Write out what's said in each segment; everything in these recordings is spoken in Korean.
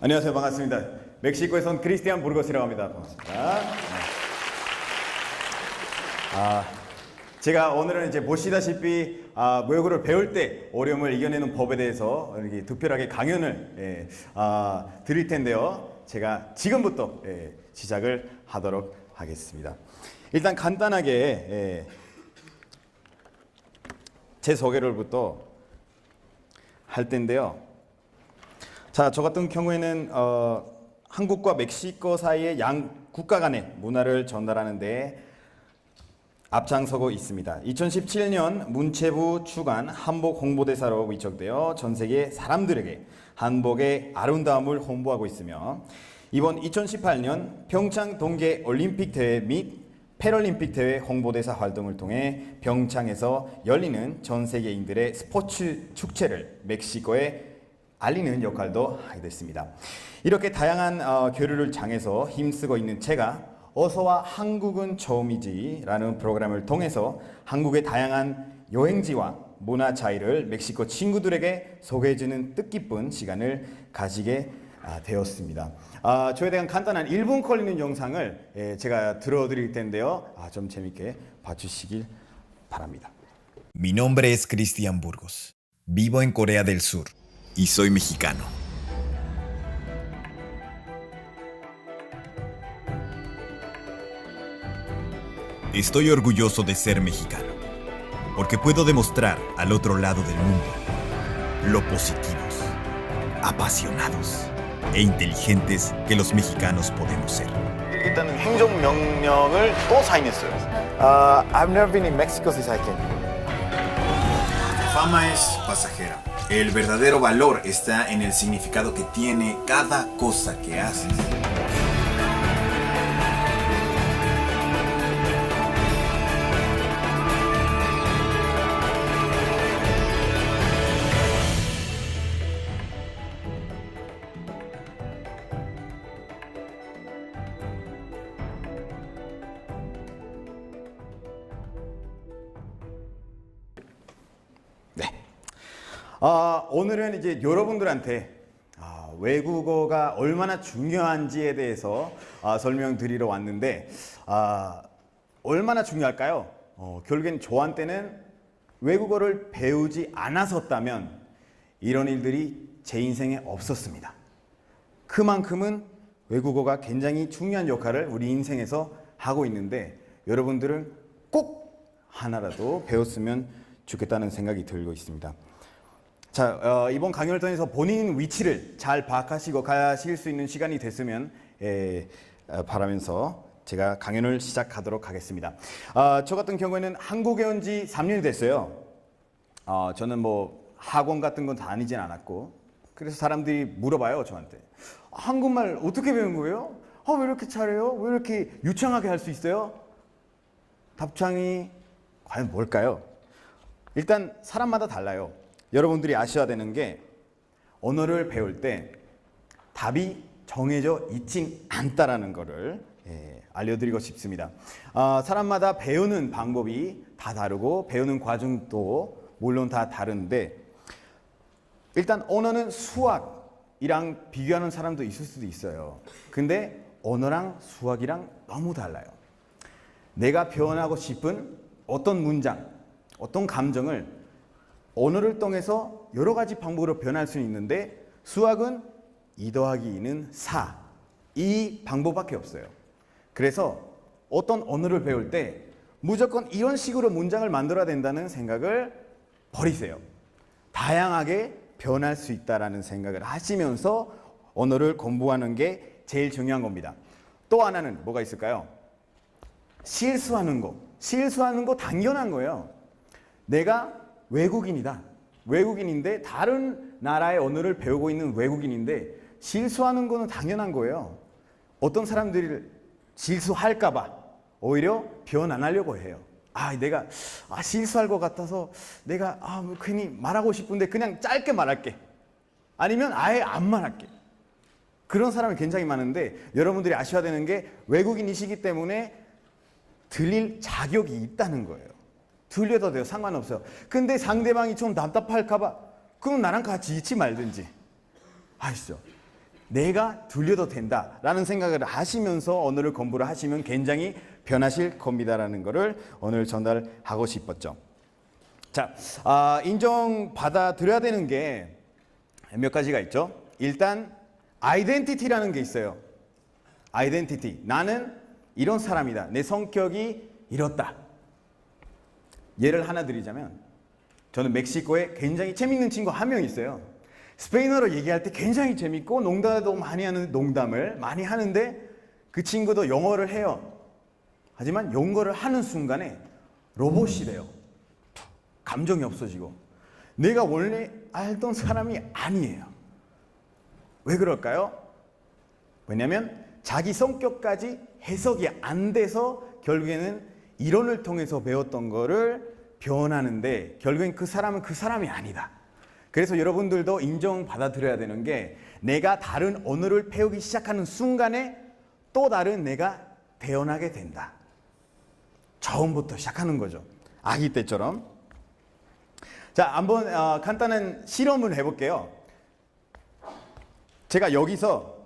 안녕하세요. 반갑습니다. 멕시코에선 크리스티안 부르고스라고 합니다. 반갑습니다. 제가 오늘은 이제 보시다시피 외국어를 배울 때 어려움을 이겨내는 법에 대해서 이렇게 특별하게 강연을 드릴 텐데요. 제가 지금부터 시작을 하도록 하겠습니다. 일단 간단하게 제 소개를부터 할 텐데요. 자, 저 같은 경우에는 한국과 멕시코 사이의 양 국가 간의 문화를 전달하는 데 앞장서고 있습니다. 2017년 문체부 주관 한복 홍보대사로 위촉되어 전 세계 사람들에게 한복의 아름다움을 홍보하고 있으며 이번 2018년 평창 동계 올림픽 대회 및 패럴림픽 대회 홍보대사 활동을 통해 평창에서 열리는 전 세계인들의 스포츠 축제를 멕시코에 알리는 역할도 하게 됐습니다. 이렇게 다양한 교류를 장해서 힘쓰고 있는 제가 어서와 한국은 처음이지 라는 프로그램을 통해서 한국의 다양한 여행지와 문화 차이를 멕시코 친구들에게 소개해주는 뜻깊은 시간을 가지게 되었습니다. 저에 대한 간단한 1분 걸리는 영상을 제가 들어드릴 텐데요. 좀 재밌게 봐주시길 바랍니다. Mi nombre es Cristian Burgos. Vivo en Corea del Sur y soy mexicano. Estoy orgulloso de ser mexicano, porque puedo demostrar al otro lado del mundo lo positivos, apasionados e inteligentes que los mexicanos podemos ser. 일단은 행정명령을 또 사인했어요. I've never been in Mexico since I came. Fama es pasajera. El verdadero valor está en el significado que tiene cada cosa que haces. 오늘은 이제 여러분들한테 외국어가 얼마나 중요한지에 대해서 설명드리러 왔는데 얼마나 중요할까요? 결국엔 저한테는 외국어를 배우지 않았었다면 이런 일들이 제 인생에 없었습니다. 그만큼은 외국어가 굉장히 중요한 역할을 우리 인생에서 하고 있는데 여러분들은 꼭 하나라도 배웠으면 좋겠다는 생각이 들고 있습니다. 자, 이번 강연을 통해서 본인 위치를 잘 파악하시고 가실 수 있는 시간이 됐으면 바라면서 제가 강연을 시작하도록 하겠습니다. 저 같은 경우에는 한국에 온 지 3년이 됐어요. 저는 뭐 학원 같은 건 다니진 않았고 그래서 사람들이 물어봐요 저한테. 한국말 어떻게 배운 거예요? 왜 이렇게 잘해요? 왜 이렇게 유창하게 할 수 있어요? 답장이 과연 뭘까요? 일단 사람마다 달라요. 여러분들이 아셔야 되는 게 언어를 배울 때 답이 정해져 있진 않다라는 것을 알려드리고 싶습니다. 사람마다 배우는 방법이 다 다르고 배우는 과정도 물론 다 다른데 일단 언어는 수학이랑 비교하는 사람도 있을 수도 있어요. 근데 언어랑 수학이랑 너무 달라요. 내가 표현하고 싶은 어떤 문장, 어떤 감정을 언어를 통해서 여러 가지 방법으로 변할 수 있는데 수학은 2 더하기 2는 4. 이 방법밖에 없어요. 그래서 어떤 언어를 배울 때 무조건 이런 식으로 문장을 만들어야 된다는 생각을 버리세요. 다양하게 변할 수 있다는 생각을 하시면서 언어를 공부하는 게 제일 중요한 겁니다. 또 하나는 뭐가 있을까요? 실수하는 거. 실수하는 거 당연한 거예요. 내가 외국인이다. 외국인인데 다른 나라의 언어를 배우고 있는 외국인인데 실수하는 거는 당연한 거예요. 어떤 사람들이 실수할까 봐 오히려 표현 안 하려고 해요. 내가 실수할 것 같아서 내가 괜히 말하고 싶은데 그냥 짧게 말할게. 아니면 아예 안 말할게. 그런 사람이 굉장히 많은데 여러분들이 아셔야 되는 게 외국인이시기 때문에 들릴 자격이 있다는 거예요. 들려도 돼요. 상관없어요. 근데 상대방이 좀 답답할까 봐 그럼 나랑 같이 있지 말든지. 아시죠? 내가 들려도 된다라는 생각을 하시면서 언어를 공부를 하시면 굉장히 변하실 겁니다라는 것을 오늘 전달하고 싶었죠. 자, 인정받아들여야 되는 게 몇 가지가 있죠. 일단 아이덴티티라는 게 있어요. 아이덴티티. 나는 이런 사람이다. 내 성격이 이렇다. 예를 하나 드리자면 저는 멕시코에 굉장히 재밌는 친구 한 명 있어요. 스페인어로 얘기할 때 굉장히 재밌고 농담도 많이 하는 농담을 많이 하는데 그 친구도 영어를 해요. 하지만 영어를 하는 순간에 로봇이 돼요. 감정이 없어지고 내가 원래 알던 사람이 아니에요. 왜 그럴까요? 왜냐하면 자기 성격까지 해석이 안 돼서 결국에는 이론을 통해서 배웠던 거를 변하는데 결국엔 그 사람은 그 사람이 아니다. 그래서 여러분들도 인정받아들여야 되는 게 내가 다른 언어를 배우기 시작하는 순간에 또 다른 내가 태어나게 된다. 처음부터 시작하는 거죠. 아기 때처럼. 자, 한번 간단한 실험을 해볼게요. 제가 여기서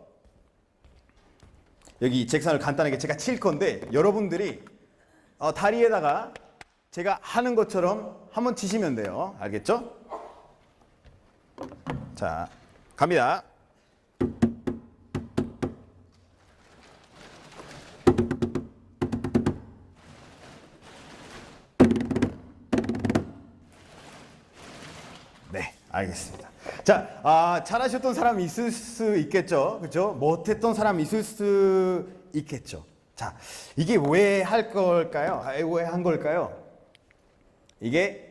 여기 책상을 간단하게 제가 칠 건데 여러분들이 다리에다가 제가 하는 것처럼 한번 치시면 돼요. 알겠죠? 자, 갑니다. 네, 알겠습니다. 자, 잘하셨던 사람이 있을 수 있겠죠. 그렇죠? 못했던 사람이 있을 수 있겠죠. 자, 이게 왜 할 걸까요? 왜 한 걸까요? 이게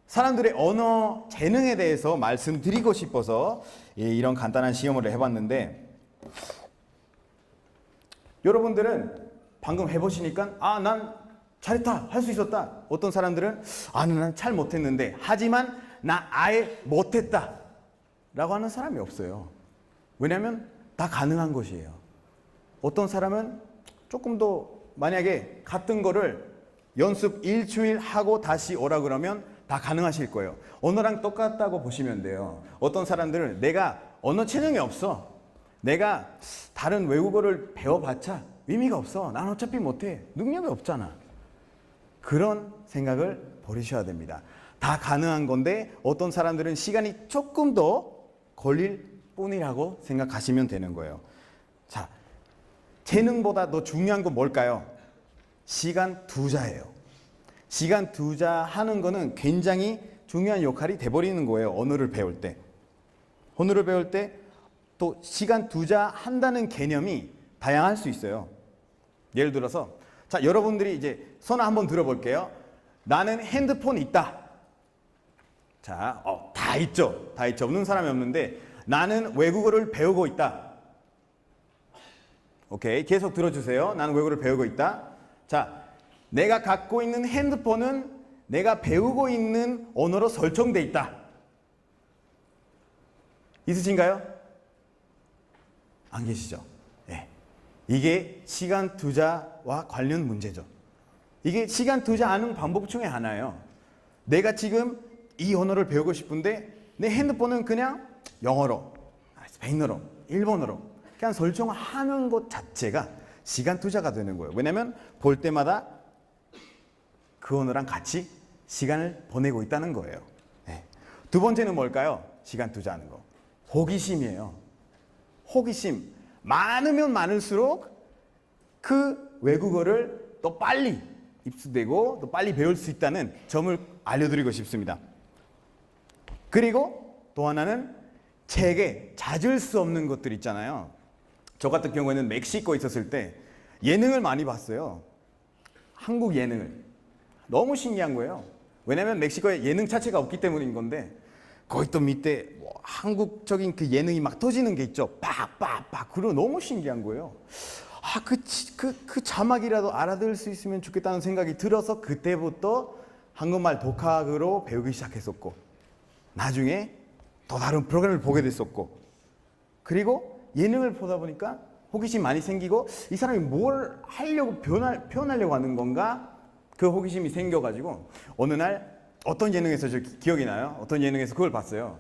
사람들의 언어 재능에 대해서 말씀드리고 싶어서 이런 간단한 시험을 해봤는데 여러분들은 방금 해보시니까 난 잘했다, 할 수 있었다. 어떤 사람들은 난 잘 못했는데 하지만 나 아예 못했다 라고 하는 사람이 없어요. 왜냐하면 다 가능한 것이에요. 어떤 사람은 조금 더 만약에 같은 거를 연습 일주일 하고 다시 오라 그러면 다 가능하실 거예요. 언어랑 똑같다고 보시면 돼요. 어떤 사람들은 내가 언어 재능이 없어. 내가 다른 외국어를 배워봤자 의미가 없어. 난 어차피 못해. 능력이 없잖아. 그런 생각을 버리셔야 됩니다. 다 가능한 건데 어떤 사람들은 시간이 조금 더 걸릴 뿐이라고 생각하시면 되는 거예요. 자, 재능보다 더 중요한 건 뭘까요? 시간 투자예요. 시간 투자하는 거는 굉장히 중요한 역할이 돼버리는 거예요. 언어를 배울 때. 언어를 배울 때 또 시간 투자한다는 개념이 다양할 수 있어요. 예를 들어서 자, 여러분들이 이제 손 한번 들어볼게요. 나는 핸드폰 있다. 자, 다 있죠. 다 있죠. 없는 사람이 없는데 나는 외국어를 배우고 있다. 오케이, 계속 들어주세요. 나는 외국어를 배우고 있다. 자, 내가 갖고 있는 핸드폰은 내가 배우고 있는 언어로 설정돼 있다. 있으신가요? 안 계시죠? 네. 이게 시간 투자와 관련 문제죠. 이게 시간 투자하는 방법 중에 하나예요. 내가 지금 이 언어를 배우고 싶은데 내 핸드폰은 그냥 영어로, 스페인어로, 일본어로 그냥 설정하는 것 자체가 시간 투자가 되는 거예요. 왜냐하면 볼 때마다 그 언어랑 같이 시간을 보내고 있다는 거예요. 네. 두 번째는 뭘까요? 시간 투자하는 거. 호기심이에요. 호기심. 많으면 많을수록 그 외국어를 더 빨리 입수되고 더 빨리 배울 수 있다는 점을 알려드리고 싶습니다. 그리고 또 하나는 책에 찾을 수 없는 것들 있잖아요. 저 같은 경우에는 멕시코에 있었을 때 예능을 많이 봤어요. 한국 예능을. 너무 신기한 거예요. 왜냐하면 멕시코에 예능 자체가 없기 때문인 건데 거기 또 밑에 한국적인 그 예능이 막 터지는 게 있죠. 빡빡빡. 그리고 너무 신기한 거예요. 그 자막이라도 알아들을 수 있으면 좋겠다는 생각이 들어서 그때부터 한국말 독학으로 배우기 시작했었고 나중에 또 다른 프로그램을 보게 됐었고 그리고 예능을 보다 보니까 호기심 많이 생기고 이 사람이 뭘 하려고 표현하려고 하는 건가 그 호기심이 생겨가지고 어느 날 어떤 예능에서 저 기억이 나요. 어떤 예능에서 그걸 봤어요.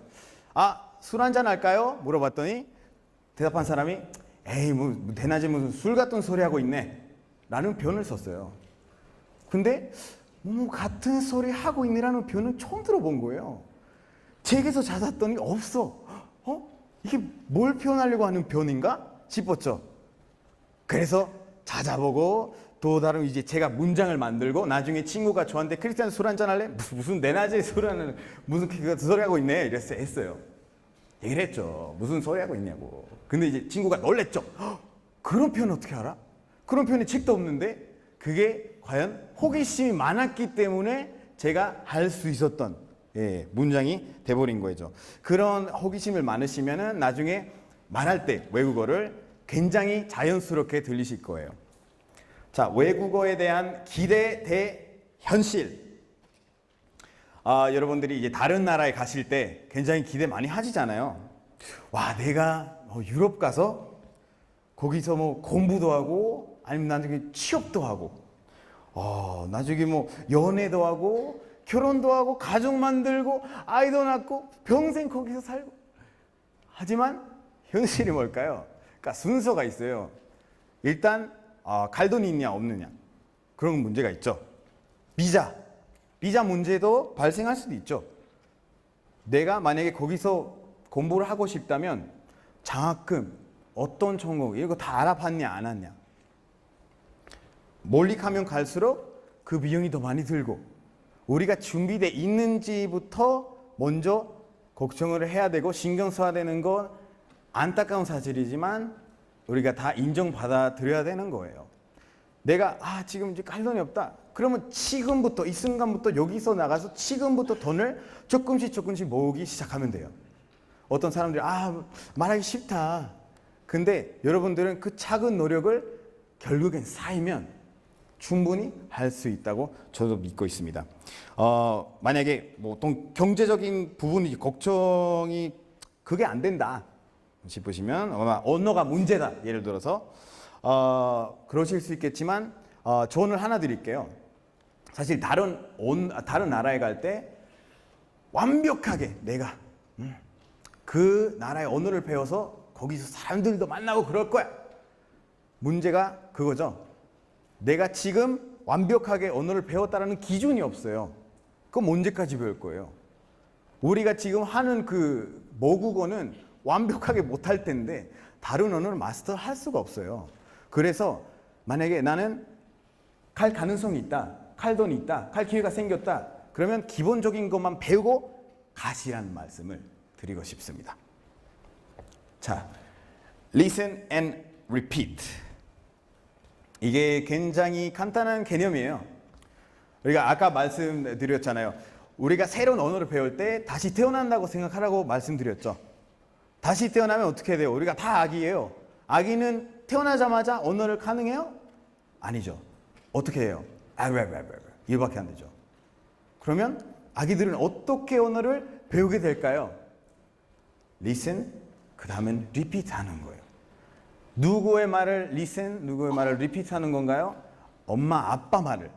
술 한잔 할까요? 물어봤더니 대답한 사람이 에이 뭐 대낮에 무슨 술 같은 소리 하고 있네 라는 표현을 썼어요. 근데 뭐 같은 소리 하고 있네라는 표현은 처음 들어본 거예요. 책에서 찾았더니 없어. 이게 뭘 표현하려고 하는 표현인가 싶었죠. 그래서 찾아보고 또 다른 이제 제가 문장을 만들고 나중에 친구가 저한테 크리스찬 술 한잔 할래? 무슨 내낮에 술 하는 무슨 그 소리 하고 있네 이랬어요. 했어요. 얘기를 했죠. 무슨 소리 하고 있냐고. 근데 이제 친구가 놀랬죠. 그런 표현 어떻게 알아? 그런 표현이 책도 없는데 그게 과연 호기심이 많았기 때문에 제가 할 수 있었던 문장이 돼버린 거죠. 그런 호기심을 많으시면은 나중에 말할 때 외국어를 굉장히 자연스럽게 들리실 거예요. 자, 외국어에 대한 기대 대 현실. 여러분들이 이제 다른 나라에 가실 때 굉장히 기대 많이 하시잖아요. 와, 내가 유럽 가서 거기서 뭐 공부도 하고 아니면 나중에 취업도 하고 나중에 뭐 연애도 하고 결혼도 하고 가족 만들고 아이도 낳고 평생 거기서 살고. 하지만 현실이 뭘까요? 그러니까 순서가 있어요. 일단 갈 돈이 있냐 없느냐 그런 문제가 있죠. 비자 문제도 발생할 수도 있죠. 내가 만약에 거기서 공부를 하고 싶다면 장학금, 어떤 전공 이거 다 알아봤냐 안 왔냐. 멀리 가면 갈수록 그 비용이 더 많이 들고 우리가 준비돼 있는지부터 먼저 걱정을 해야 되고 신경 써야 되는 건 안타까운 사실이지만 우리가 다 인정받아 들여야 되는 거예요. 내가 지금 이제 갈 돈이 없다. 그러면 지금부터 이 순간부터 여기서 나가서 지금부터 돈을 조금씩 모으기 시작하면 돼요. 어떤 사람들이 말하기 쉽다. 근데 여러분들은 그 작은 노력을 결국엔 쌓이면 충분히 할 수 있다고 저도 믿고 있습니다. 만약에 뭐 어떤 경제적인 부분이 걱정이 그게 안 된다 싶으시면 언어가 문제다 예를 들어서 그러실 수 있겠지만 조언을 하나 드릴게요. 사실 다른 나라에 갈 때 완벽하게 내가 그 나라의 언어를 배워서 거기서 사람들도 만나고 그럴 거야. 문제가 그거죠. 내가 지금 완벽하게 언어를 배웠다라는 기준이 없어요. 그럼 언제까지 배울 거예요? 우리가 지금 하는 그 모국어는 완벽하게 못할 텐데 다른 언어를 마스터할 수가 없어요. 그래서 만약에 나는 갈 가능성이 있다, 갈 돈이 있다, 갈 기회가 생겼다, 그러면 기본적인 것만 배우고 가시라는 말씀을 드리고 싶습니다. 자, listen and repeat. 이게 굉장히 간단한 개념이에요. 우리가 아까 말씀드렸잖아요. 우리가 새로운 언어를 배울 때 다시 태어난다고 생각하라고 말씀드렸죠. 다시 태어나면 어떻게 돼요? 우리가 다 아기예요. 아기는 태어나자마자 언어를 가능해요? 아니죠. 어떻게 해요? 이밖에 안 되죠. 그러면 아기들은 어떻게 언어를 배우게 될까요? listen, 그 다음엔 repeat 하는 거예요. 누구의 말을 listen, 누구의 말을 repeat 하는 건가요? 엄마, 아빠 말을.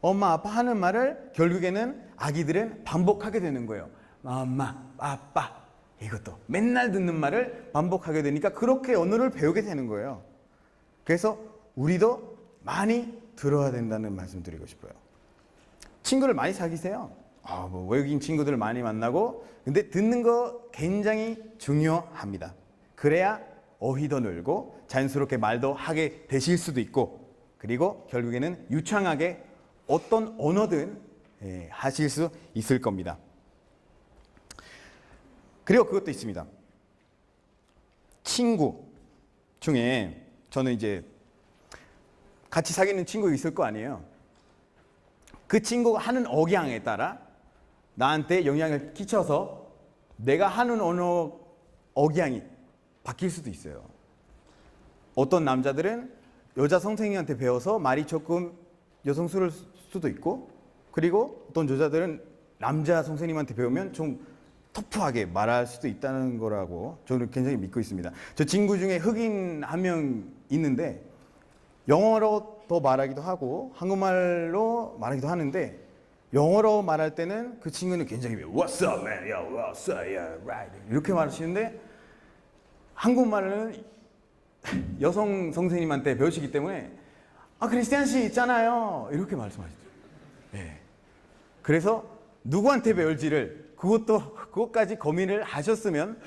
엄마, 아빠 하는 말을 결국에는 아기들은 반복하게 되는 거예요. 엄마, 아빠. 이것도 맨날 듣는 말을 반복하게 되니까 그렇게 언어를 배우게 되는 거예요. 그래서 우리도 많이 들어야 된다는 말씀 드리고 싶어요. 친구를 많이 사귀세요. 뭐 외국인 친구들을 많이 만나고, 근데 듣는 거 굉장히 중요합니다. 그래야 어휘도 늘고 자연스럽게 말도 하게 되실 수도 있고, 그리고 결국에는 유창하게 어떤 언어든 하실 수 있을 겁니다. 그리고 그것도 있습니다. 친구 중에 저는 이제 같이 사귀는 친구가 있을 거 아니에요. 그 친구가 하는 억양에 따라 나한테 영향을 끼쳐서 내가 하는 언어 억양이 바뀔 수도 있어요. 어떤 남자들은 여자 선생님한테 배워서 말이 조금 여성스러울 수도 있고, 그리고 어떤 여자들은 남자 선생님한테 배우면 좀 터프하게 말할 수도 있다는 거라고 저는 굉장히 믿고 있습니다. 저 친구 중에 흑인 한 명 있는데 영어로 더 말하기도 하고 한국말로 말하기도 하는데, 영어로 말할 때는 그 친구는 굉장히 What's up man? Yo, what's up? Yeah, right. 이렇게 말하시는데 한국말은 여성 선생님한테 배우시기 때문에 크리스티안 씨 있잖아요 이렇게 말씀하시더라고요. 예. 그래서 누구한테 배울지를 그것까지 고민을 하셨으면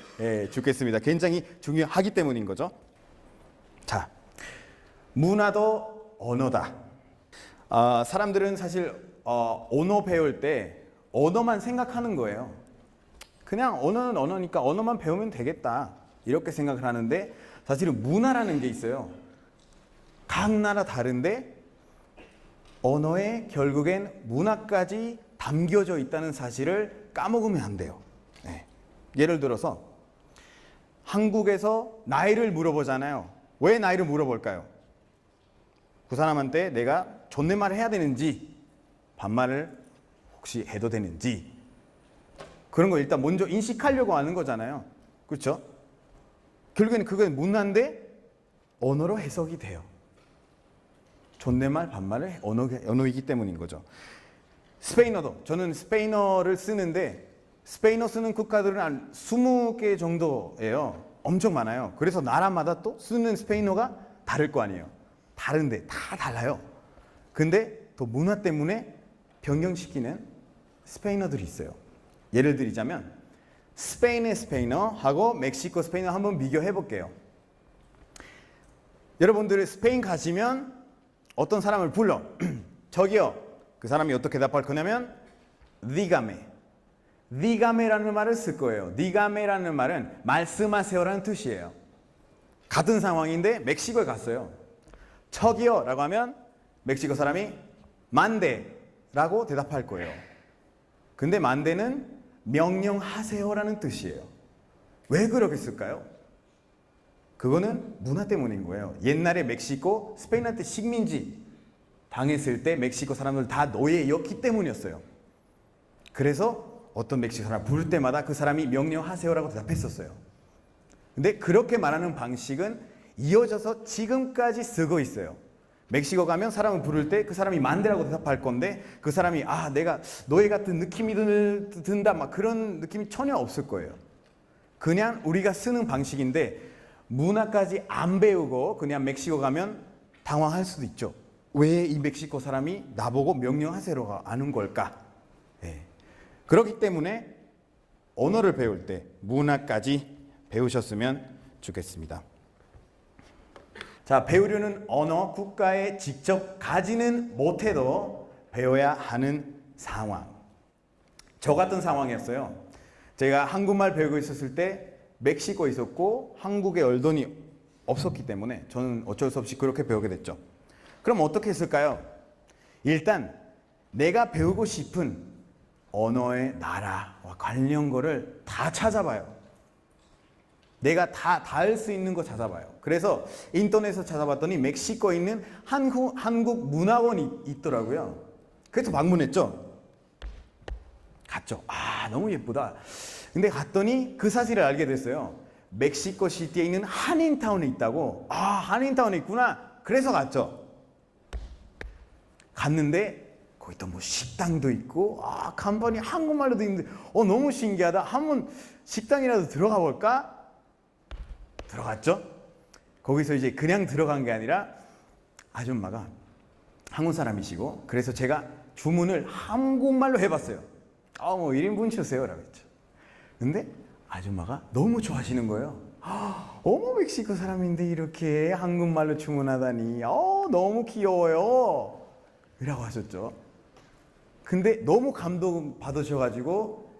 좋겠습니다. 굉장히 중요하기 때문인 거죠. 자, 문화도 언어다. 사람들은 사실 언어 배울 때 언어만 생각하는 거예요. 그냥 언어는 언어니까 언어만 배우면 되겠다 이렇게 생각을 하는데 사실은 문화라는 게 있어요. 각 나라 다른데 언어에 결국엔 문화까지 담겨져 있다는 사실을 까먹으면 안 돼요. 네. 예를 들어서 한국에서 나이를 물어보잖아요. 왜 나이를 물어볼까요? 그 사람한테 내가 존댓말을 해야 되는지 반말을 혹시 해도 되는지 그런 거 일단 먼저 인식하려고 하는 거잖아요. 그렇죠? 결국에는 그건 문화인데 언어로 해석이 돼요. 존댓말, 반말을 언어이기 때문인 거죠. 스페인어도 저는 스페인어를 쓰는데 스페인어 쓰는 국가들은 한 20개 정도예요. 엄청 많아요. 그래서 나라마다 또 쓰는 스페인어가 다를 거 아니에요. 다른데 다 달라요. 근데 또 문화 때문에 변경시키는 스페인어들이 있어요. 예를 들자면 스페인의 스페인어하고 멕시코 스페인어 한번 비교해 볼게요. 여러분들이 스페인 가시면 어떤 사람을 불러 저기요. 그 사람이 어떻게 대답할 거냐면 dígame. dígame라는 말을 쓸 거예요. dígame라는 말은 말씀하세요라는 뜻이에요. 같은 상황인데 멕시코에 갔어요. 저기요 라고 하면 멕시코 사람이 만데라고 대답할 거예요. 근데 만데는 명령하세요라는 뜻이에요. 왜 그렇게 쓸까요? 그거는 문화 때문인 거예요. 옛날에 멕시코 스페인한테 식민지 당했을 때 멕시코 사람들 다 노예였기 때문이었어요. 그래서 어떤 멕시코 사람 부를 때마다 그 사람이 명령하세요라고 대답했었어요. 근데 그렇게 말하는 방식은 이어져서 지금까지 쓰고 있어요. 멕시코 가면 사람을 부를 때 그 사람이 만데라고 대답할 건데 그 사람이 내가 노예 같은 느낌이 든다 막 그런 느낌이 전혀 없을 거예요. 그냥 우리가 쓰는 방식인데 문화까지 안 배우고 그냥 멕시코 가면 당황할 수도 있죠. 왜 이 멕시코 사람이 나보고 명령하세요가 아는 걸까? 그렇기 때문에 언어를 배울 때 문화까지 배우셨으면 좋겠습니다. 자, 배우려는 언어 국가에 직접 가지는 못해도 배워야 하는 상황. 저 같은 상황이었어요. 제가 한국말 배우고 있었을 때 멕시코에 있었고 한국에 얼돈이 없었기 때문에 저는 어쩔 수 없이 그렇게 배우게 됐죠. 그럼 어떻게 했을까요? 일단 내가 배우고 싶은 언어의 나라와 관련 거를 다 찾아봐요. 내가 다 할 수 있는 거 찾아봐요. 그래서 인터넷에서 찾아봤더니 멕시코에 있는 한국 문화원이 있더라고요. 그래서 방문했죠. 갔죠. 너무 예쁘다. 근데 갔더니 그 사실을 알게 됐어요. 멕시코 시티에 있는 한인타운에 있다고. 한인타운에 있구나. 그래서 갔죠. 갔는데 거기 또 뭐 식당도 있고 간판이 한국말로 돼 있는데 너무 신기하다. 한번 식당이라도 들어가 볼까? 들어갔죠. 거기서 이제 그냥 들어간 게 아니라 아줌마가 한국 사람이시고 그래서 제가 주문을 한국말로 해봤어요. 뭐 1인분 주세요 라고 했죠. 근데 아줌마가 너무 좋아하시는 거예요. 어머 멕시코 사람인데 이렇게 한국말로 주문하다니 너무 귀여워요 이라고 하셨죠. 근데 너무 감동 받으셔가지고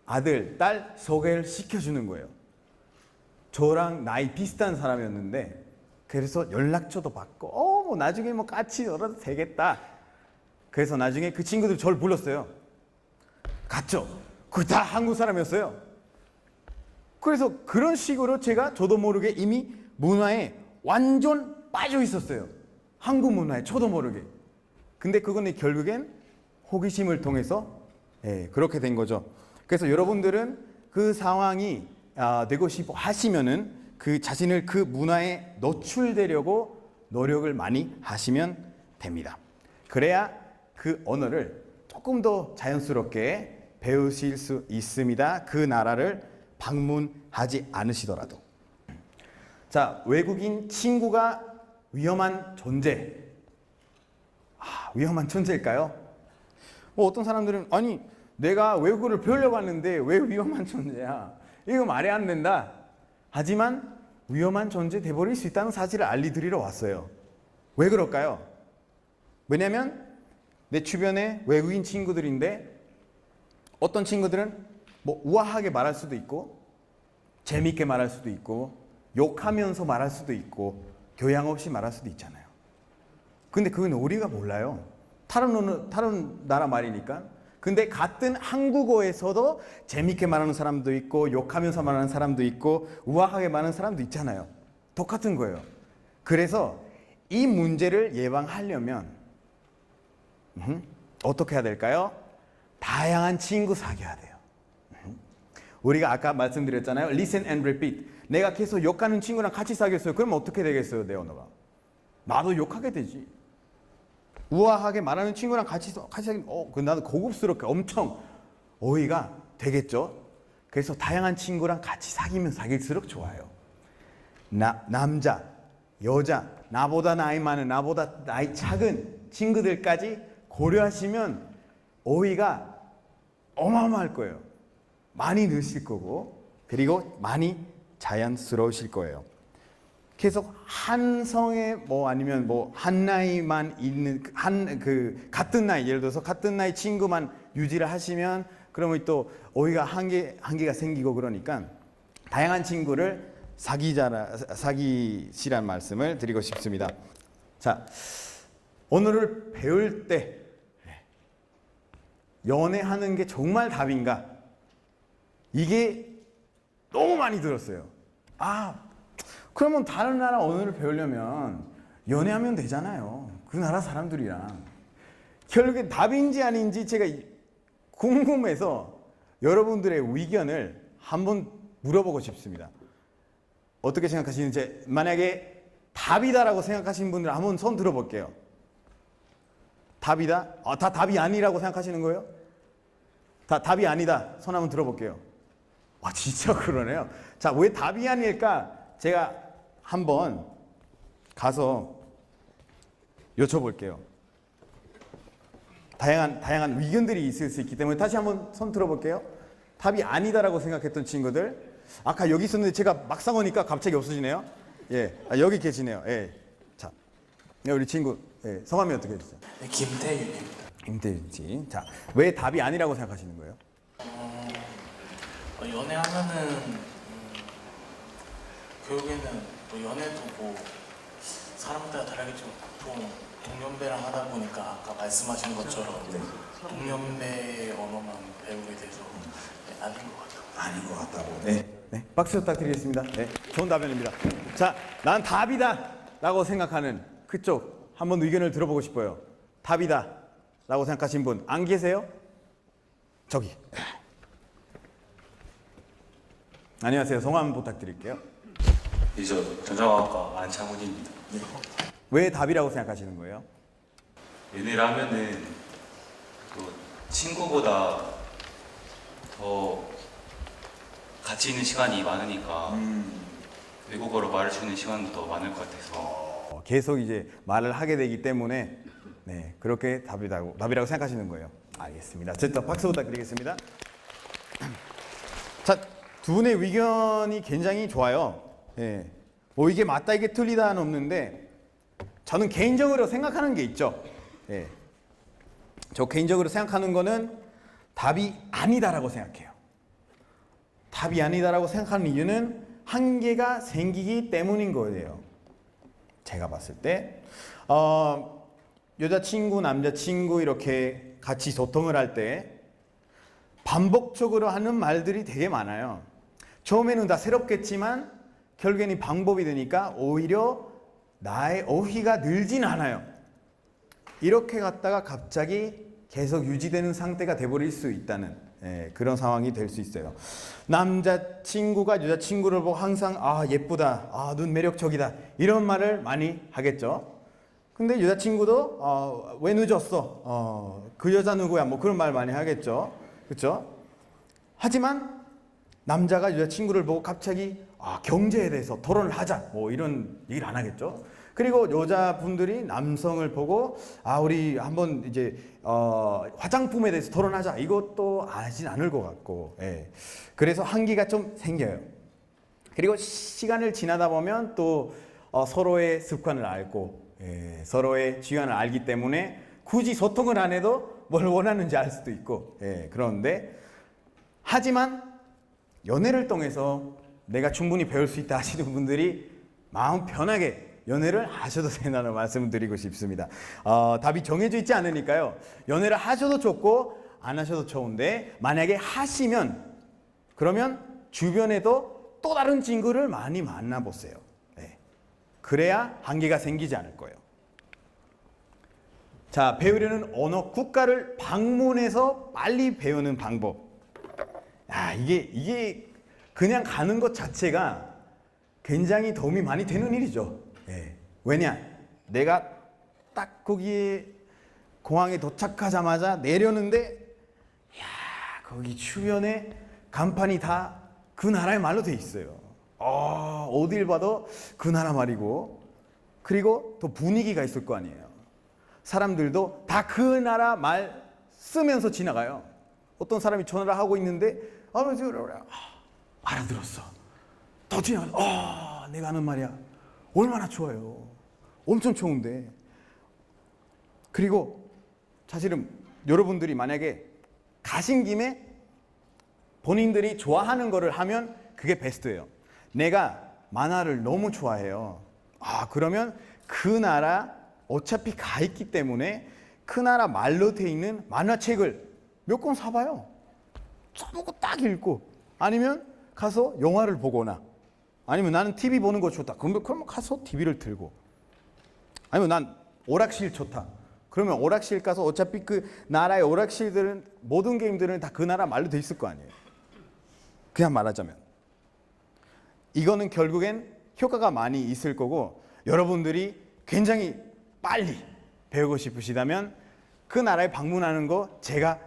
아들, 딸 소개를 시켜주는 거예요. 저랑 나이 비슷한 사람이었는데 그래서 연락처도 받고 뭐 나중에 뭐 같이 놀아도 되겠다. 그래서 나중에 그 친구들 저를 불렀어요. 갔죠. 그 다 한국 사람이었어요. 그래서 그런 식으로 제가 저도 모르게 이미 문화에 완전 빠져 있었어요. 한국 문화에 저도 모르게. 근데 그거는 결국엔 호기심을 통해서 그렇게 된 거죠. 그래서 여러분들은 그 상황이 되고 싶어 하시면은 그 자신을 그 문화에 노출되려고 노력을 많이 하시면 됩니다. 그래야 그 언어를 조금 더 자연스럽게 배우실 수 있습니다. 그 나라를 방문하지 않으시더라도. 자, 외국인 친구가 위험한 존재. 위험한 존재일까요? 어떤 사람들은 아니 내가 외국어를 배우려고 하는데 왜 위험한 존재야? 이거 말이 안 된다. 하지만 위험한 존재 돼버릴 수 있다는 사실을 알려드리러 왔어요. 왜 그럴까요? 왜냐하면 내 주변에 외국인 친구들인데 어떤 친구들은 뭐 우아하게 말할 수도 있고 재밌게 말할 수도 있고 욕하면서 말할 수도 있고 교양 없이 말할 수도 있잖아요. 근데 그건 우리가 몰라요. 다른 나라 말이니까. 근데 같은 한국어에서도 재밌게 말하는 사람도 있고 욕하면서 말하는 사람도 있고 우아하게 말하는 사람도 있잖아요. 똑같은 거예요. 그래서 이 문제를 예방하려면 어떻게 해야 될까요? 다양한 친구 사귀어야 돼요. 우리가 아까 말씀드렸잖아요. Listen and repeat. 내가 계속 욕하는 친구랑 같이 사귀었어요. 그럼 어떻게 되겠어요, 내 언어가? 나도 욕하게 되지. 우아하게 말하는 친구랑 같이 사귀면 나도 고급스럽게 엄청 어휘가 되겠죠. 그래서 다양한 친구랑 같이 사귀면 사귈수록 좋아요. 남자, 여자, 나보다 나이 많은, 나보다 나이 작은 친구들까지 고려하시면 어휘가 어마어마할 거예요. 많이 늘실 거고 그리고 많이 자연스러우실 거예요. 계속 한 성에 아니면 한 나이만 있는 같은 나이, 예를 들어서 같은 나이 친구만 유지를 하시면 그러면 또 어휘가 한계가 생기고 그러니까 다양한 친구를 사귀시란 말씀을 드리고 싶습니다. 자, 언어를 배울 때 연애하는 게 정말 답인가? 이게 너무 많이 들었어요. 그러면 다른 나라 언어를 배우려면 연애하면 되잖아요. 그 나라 사람들이랑. 결국에 답인지 아닌지 제가 궁금해서 여러분들의 의견을 한번 물어보고 싶습니다. 어떻게 생각하시는지, 만약에 답이다라고 생각하시는 분들 한번 손 들어볼게요. 답이다? 다 답이 아니라고 생각하시는 거예요? 다 답이 아니다. 손 한번 들어볼게요. 진짜 그러네요. 자, 왜 답이 아닐까? 제가 한번 가서 여쭤볼게요. 다양한 의견들이 있을 수 있기 때문에 다시 한번 손 들어볼게요. 답이 아니다라고 생각했던 친구들. 아까 여기 있었는데 제가 막상 오니까 갑자기 없어지네요. 예, 여기 계시네요. 예, 자, 우리 친구 성함이 어떻게 되세요? 네, 김태윤입니다. 김태윤 씨. 자, 왜 답이 아니라고 생각하시는 거예요? 연애하면은 결국에는 연애도 사람마다 다르겠지만 보통 동년배랑 하다 보니까 아까 말씀하신 것처럼 동년배 언어만 배우게 돼서 아닌 것 같아요. 아닌 것 같다고. 네. 박수 부탁드리겠습니다. 네, 좋은 답변입니다. 자, 난 답이다 라고 생각하는 그쪽 한번 의견을 들어보고 싶어요. 답이다 라고 생각하신 분 안 계세요? 저기. 안녕하세요. 성함 부탁드릴게요. 저 전자공학과 안창훈입니다. 왜 답이라고 생각하시는 거예요? 연애를 하면은 또 친구보다 더 가치 있는 시간이 많으니까 외국어로 말할 수 있는 시간도 더 많을 것 같아서 계속 이제 말을 하게 되기 때문에 그렇게 답이라고 생각하시는 거예요. 알겠습니다. 또 박수 부탁드리겠습니다. 자, 두 분의 의견이 굉장히 좋아요. 이게 맞다 이게 틀리다는 없는데 저는 개인적으로 생각하는 게 있죠. 저 개인적으로 생각하는 거는 답이 아니다라고 생각해요. 답이 아니다라고 생각하는 이유는 한계가 생기기 때문인 거예요. 제가 봤을 때 여자친구, 남자친구 이렇게 같이 소통을 할 때 반복적으로 하는 말들이 되게 많아요. 처음에는 다 새롭겠지만 결국에는 방법이 되니까 오히려 나의 어휘가 늘진 않아요. 이렇게 갔다가 갑자기 계속 유지되는 상태가 돼버릴 수 있다는 그런 상황이 될 수 있어요. 남자친구가 여자친구를 보고 항상 예쁘다, 눈 매력적이다 이런 말을 많이 하겠죠. 근데 여자친구도 왜 늦었어? 그 여자 누구야? 그런 말 많이 하겠죠. 그렇죠? 하지만 남자가 여자친구를 보고 갑자기 경제에 대해서 토론을 하자 뭐 이런 얘기를 안 하겠죠. 그리고 여자분들이 남성을 보고 우리 한번 이제 화장품에 대해서 토론하자 이것도 하진 않을 것 같고, 예. 그래서 한계가 좀 생겨요. 그리고 시간을 지나다 보면 또 서로의 습관을 알고, 예, 서로의 취향을 알기 때문에 굳이 소통을 안 해도 뭘 원하는지 알 수도 있고, 예, 그런데 하지만 연애를 통해서 내가 충분히 배울 수 있다 하시는 분들이 마음 편하게 연애를 하셔도 된다는 말씀을 드리고 싶습니다. 답이 정해져 있지 않으니까요. 연애를 하셔도 좋고 안 하셔도 좋은데 만약에 하시면 그러면 주변에도 또 다른 친구를 많이 만나보세요. 네. 그래야 한계가 생기지 않을 거예요. 자, 배우려는 언어 국가를 방문해서 빨리 배우는 방법. 이게 그냥 가는 것 자체가 굉장히 도움이 많이 되는 일이죠. 예. 왜냐? 내가 딱 거기에 공항에 도착하자마자 내려는데, 거기 주변에 간판이 다 그 나라의 말로 돼 있어요. 어딜 봐도 그 나라 말이고, 그리고 또 분위기가 있을 거 아니에요. 사람들도 다 그 나라 말 쓰면서 지나가요. 어떤 사람이 전화를 하고 있는데 알아들었어. 더 지나가서 내가 아는 말이야. 얼마나 좋아요. 엄청 좋은데. 그리고 사실은 여러분들이 만약에 가신 김에 본인들이 좋아하는 거를 하면 그게 베스트예요. 내가 만화를 너무 좋아해요. 그러면 그 나라 어차피 가 있기 때문에 그 나라 말로 돼 있는 만화책을 몇 권 사봐요. 써보고 딱 읽고, 아니면 가서 영화를 보거나, 아니면 나는 TV 보는 거 좋다. 그러면 가서 TV를 틀고, 아니면 난 오락실 좋다. 그러면 오락실 가서 어차피 그 나라의 오락실들은 모든 게임들은 다 그 나라 말로 돼 있을 거 아니에요. 그냥 말하자면 이거는 결국엔 효과가 많이 있을 거고, 여러분들이 굉장히 빨리 배우고 싶으시다면 그 나라에 방문하는 거 제가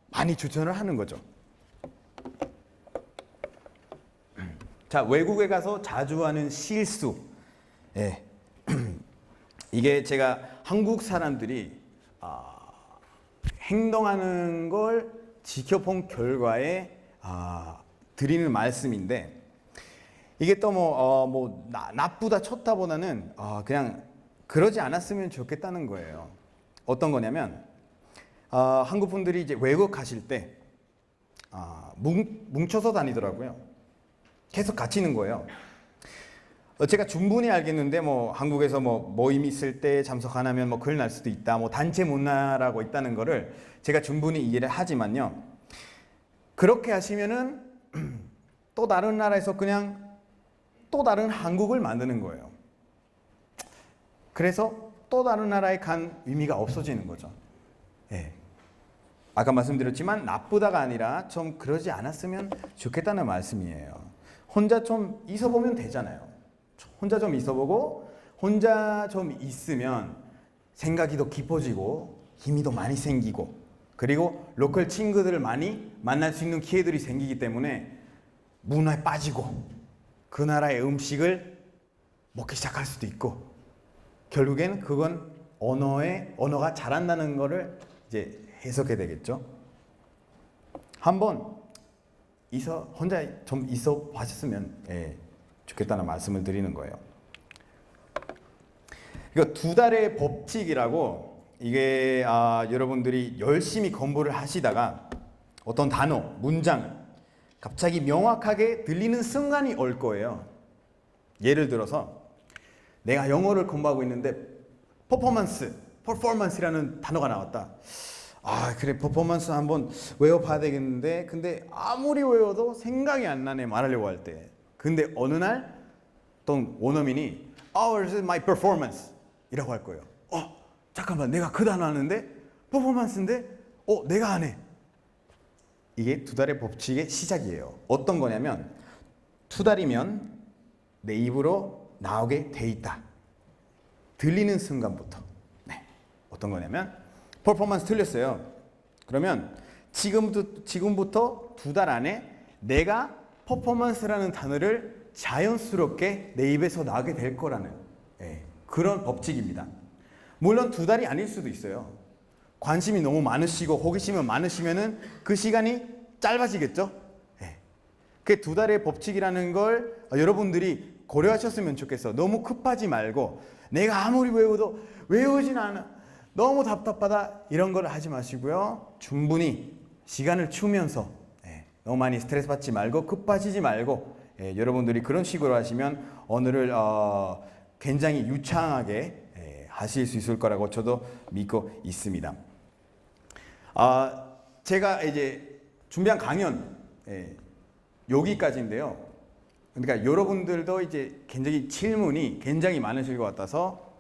많이 추천을 하는 거죠. 자, 외국에 가서 자주 하는 실수. 예. 이게 제가 한국 사람들이 행동하는 걸 지켜본 결과에 드리는 말씀인데, 이게 또 나쁘다 좋다보다는 그냥 그러지 않았으면 좋겠다는 거예요. 어떤 거냐면 한국 분들이 이제 외국 가실 때 뭉쳐서 다니더라고요. 계속 갇히는 거예요. 제가 충분히 알겠는데 한국에서 모임 있을 때 참석 안 하면 글 날 수도 있다, 단체 문화라고 있다는 거를 제가 충분히 이해를 하지만요, 그렇게 하시면은 또 다른 나라에서 그냥 또 다른 한국을 만드는 거예요. 그래서 또 다른 나라에 간 의미가 없어지는 거죠. 예. 아까 말씀드렸지만 나쁘다가 아니라 좀 그러지 않았으면 좋겠다는 말씀이에요. 혼자 좀 있어보면 되잖아요. 혼자 좀 있어보고, 혼자 좀 있으면 생각이 더 깊어지고 힘이 더 많이 생기고, 그리고 로컬 친구들을 많이 만날 수 있는 기회들이 생기기 때문에 문화에 빠지고 그 나라의 음식을 먹기 시작할 수도 있고, 결국엔 그건 언어가 자란다는 거를 이제 해석해야 되겠죠. 한번 혼자 좀 있어 봐셨으면 좋겠다는 말씀을 드리는 거예요. 이거 2달의 법칙이라고, 이게 여러분들이 열심히 공부를 하시다가 어떤 단어, 문장을 갑자기 명확하게 들리는 순간이 올 거예요. 예를 들어서 내가 영어를 공부하고 있는데 퍼포먼스라는 단어가 나왔다. 그래, 퍼포먼스 한번 외워봐야 되겠는데, 근데 아무리 외워도 생각이 안 나네, 말하려고 할 때. 근데 어느 날 어떤 원어민이 this is my performance 이라고 할 거예요. 잠깐만, 내가 그 단어 하는데 퍼포먼스인데 내가 안 해. 이게 2달의 법칙의 시작이에요. 어떤 거냐면 2달이면 내 입으로 나오게 돼 있다. 들리는 순간부터. 네. 어떤 거냐면 퍼포먼스 틀렸어요. 그러면 지금부터 2달 안에 내가 퍼포먼스라는 단어를 자연스럽게 내 입에서 나게 될 거라는 그런 법칙입니다. 물론 2달이 아닐 수도 있어요. 관심이 너무 많으시고 호기심이 많으시면은 그 시간이 짧아지겠죠. 그 2달의 법칙이라는 걸 여러분들이 고려하셨으면 좋겠어. 너무 급하지 말고 내가 아무리 외워도 외우진 않아. 너무 답답하다 이런 걸 하지 마시고요. 충분히 시간을 주면서 너무 많이 스트레스 받지 말고 급하시지 말고 여러분들이 그런 식으로 하시면 언어를 굉장히 유창하게 하실 수 있을 거라고 저도 믿고 있습니다. 제가 이제 준비한 강연 여기까지인데요. 그러니까 여러분들도 이제 굉장히 질문이 굉장히 많으실 것 같아서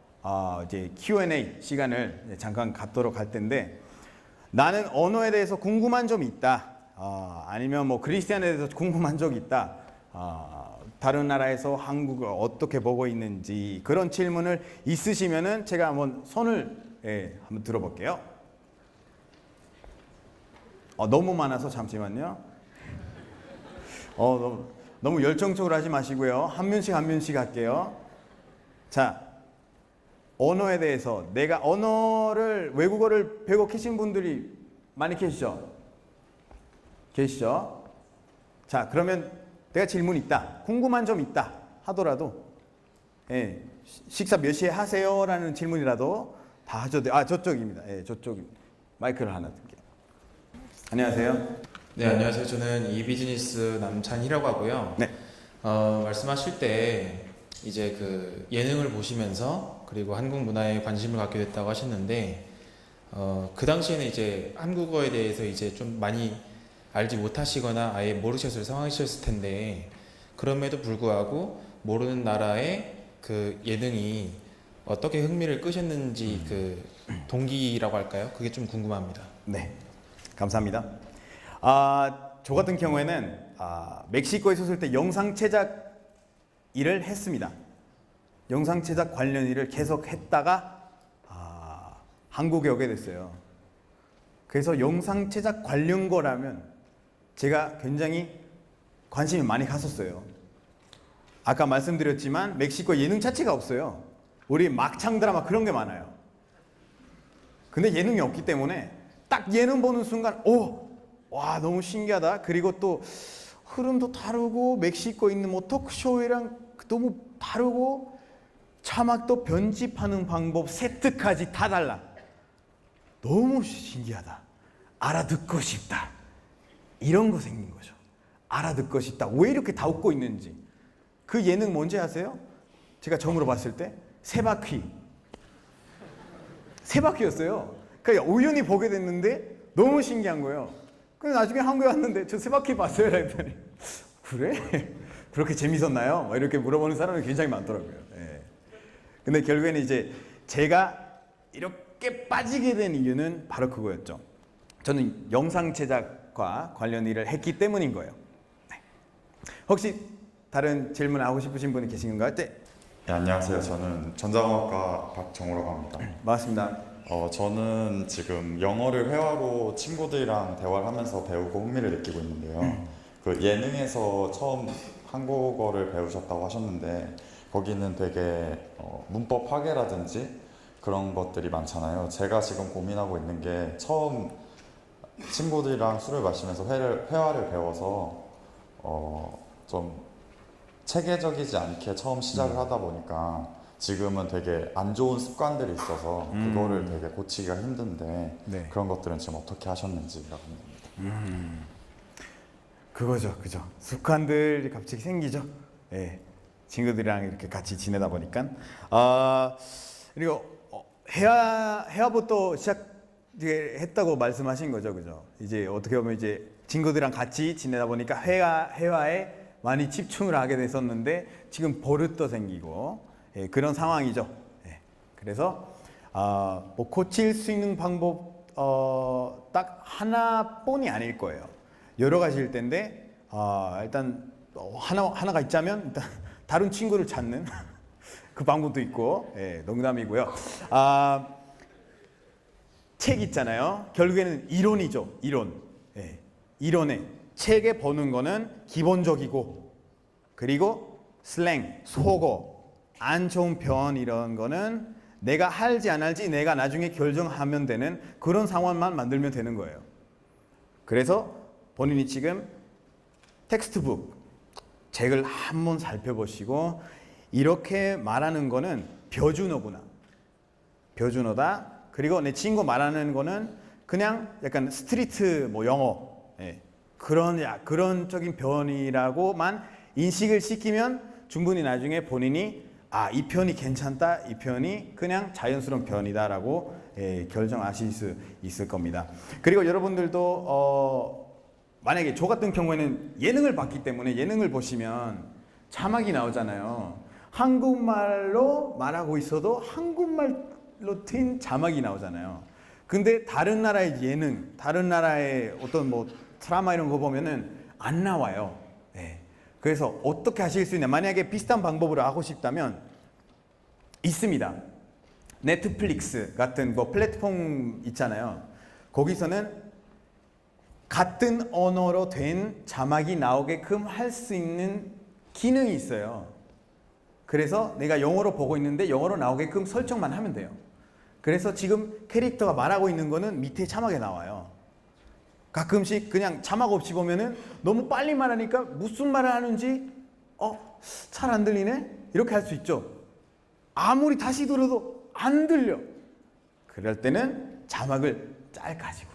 이제 Q&A 시간을 잠깐 갖도록 할 텐데, 나는 언어에 대해서 궁금한 점이 있다. 아니면 뭐 그리스도인에 대해서 궁금한 적이 있다. 다른 나라에서 한국을 어떻게 보고 있는지 그런 질문을 있으시면은 제가 한번 손을 한번 들어볼게요. 너무 많아서 잠시만요. 너무 열정적으로 하지 마시고요. 한 명씩 한 명씩 할게요. 자, 언어에 대해서 내가 외국어를 배우고 계신 분들이 많이 계시죠? 자, 그러면 내가 질문 있다, 궁금한 점 있다 하더라도 식사 몇 시에 하세요? 라는 질문이라도 다 하셔도 돼요. 저쪽입니다. 저쪽 마이크를 하나 드릴게요. 안녕하세요. 네, 안녕하세요. 저는 이비즈니스 남찬이라고 하고요. 네. 말씀하실 때 이제 그 예능을 보시면서 그리고 한국 문화에 관심을 갖게 됐다고 하셨는데, 그 당시에는 이제 한국어에 대해서 이제 좀 많이 알지 못하시거나 아예 모르셨을 상황이셨을 텐데, 그럼에도 불구하고 모르는 나라의 그 예능이 어떻게 흥미를 끄셨는지 그 동기라고 할까요? 그게 좀 궁금합니다. 네, 감사합니다. 저 같은 경우에는 멕시코에 있었을 때 영상 제작 일을 했습니다. 영상 제작 관련 일을 계속 했다가 한국에 오게 됐어요. 그래서 영상 제작 관련 거라면 제가 굉장히 관심이 많이 갔었어요. 아까 말씀드렸지만 멕시코 예능 자체가 없어요. 우리 막창 드라마 그런 게 많아요. 근데 예능이 없기 때문에 딱 예능 보는 순간 와, 너무 신기하다. 그리고 또 흐름도 다르고 멕시코에 있는 뭐 토크쇼이랑 너무 다르고 자막도 편집하는 방법, 세트까지 다 달라. 너무 신기하다. 알아듣고 싶다. 이런 거 생긴 거죠. 알아듣고 싶다. 왜 이렇게 다 웃고 있는지. 그 예능 뭔지 아세요? 제가 처음으로 봤을 때 세 바퀴였어요. 그러니까 우연히 보게 됐는데 너무 신기한 거예요. 그래서 나중에 한국에 왔는데 저 세 바퀴 봤어요. 그랬더니 그래? 그렇게 재밌었나요? 막 이렇게 물어보는 사람이 굉장히 많더라고요. 근데 결국에는 이제 제가 이렇게 빠지게 된 이유는 바로 그거였죠. 저는 영상 제작과 관련 일을 했기 때문인 거예요. 혹시 다른 질문 하고 싶으신 분이 계신가요? 네. 네, 안녕하세요. 저는 전자공학과 박정우라고 합니다. 반갑습니다. 저는 지금 영어를 회화로 친구들이랑 대화를 하면서 배우고 흥미를 느끼고 있는데요. 그 예능에서 처음 한국어를 배우셨다고 하셨는데 거기는 되게 문법 파괴라든지 그런 것들이 많잖아요. 제가 지금 고민하고 있는 게 처음 친구들이랑 술을 마시면서 회화를 배워서 좀 체계적이지 않게 처음 시작을 하다 보니까 지금은 되게 안 좋은 습관들이 있어서 그거를 되게 고치기가 힘든데 네. 그런 것들은 지금 어떻게 하셨는지가 궁금합니다. 그거죠. 습관들이 갑자기 생기죠. 친구들이랑 이렇게 같이 지내다 보니까. 그리고 회화부터 시작했다고 말씀하신 거죠, 그죠? 이제 어떻게 보면 이제 친구들이랑 같이 지내다 보니까 회화에 많이 집중을 하게 됐었는데 지금 버릇도 생기고 그런 상황이죠. 그래서 뭐 고칠 수 있는 방법 딱 하나뿐이 아닐 거예요. 여러 가지일 텐데 일단 하나가 있자면 일단 다른 친구를 찾는 그 방법도 있고, 농담이고요. 책 있잖아요. 결국에는 이론이죠. 이론에 책에 보는 거는 기본적이고, 그리고 슬랭, 속어, 안 좋은 표현 이런 거는 내가 할지 안 할지 내가 나중에 결정하면 되는 그런 상황만 만들면 되는 거예요. 그래서 본인이 지금 텍스트북 책을 한번 살펴보시고 이렇게 말하는 거는 표준어구나. 표준어다. 그리고 내 친구 말하는 거는 그냥 약간 스트리트 뭐 영어 그런적인 표현이라고만 인식을 시키면 충분히 나중에 본인이 이 표현이 괜찮다, 이 표현이 그냥 자연스러운 표현이다라고 결정하실 수 있을 겁니다. 그리고 여러분들도 만약에 저 같은 경우에는 예능을 봤기 때문에 예능을 보시면 자막이 나오잖아요. 한국말로 말하고 있어도 한국말로 튄 자막이 나오잖아요. 근데 다른 나라의 예능, 다른 나라의 어떤 뭐 드라마 이런 거 보면은 안 나와요. 그래서 어떻게 하실 수 있냐? 만약에 비슷한 방법으로 하고 싶다면 있습니다. 넷플릭스 같은 뭐 플랫폼 있잖아요. 거기서는 같은 언어로 된 자막이 나오게끔 할 수 있는 기능이 있어요. 그래서 내가 영어로 보고 있는데 영어로 나오게끔 설정만 하면 돼요. 그래서 지금 캐릭터가 말하고 있는 거는 밑에 자막에 나와요. 가끔씩 그냥 자막 없이 보면은 너무 빨리 말하니까 무슨 말을 하는지 잘 안 들리네? 이렇게 할 수 있죠. 아무리 다시 들어도 안 들려. 그럴 때는 자막을 짤 가지고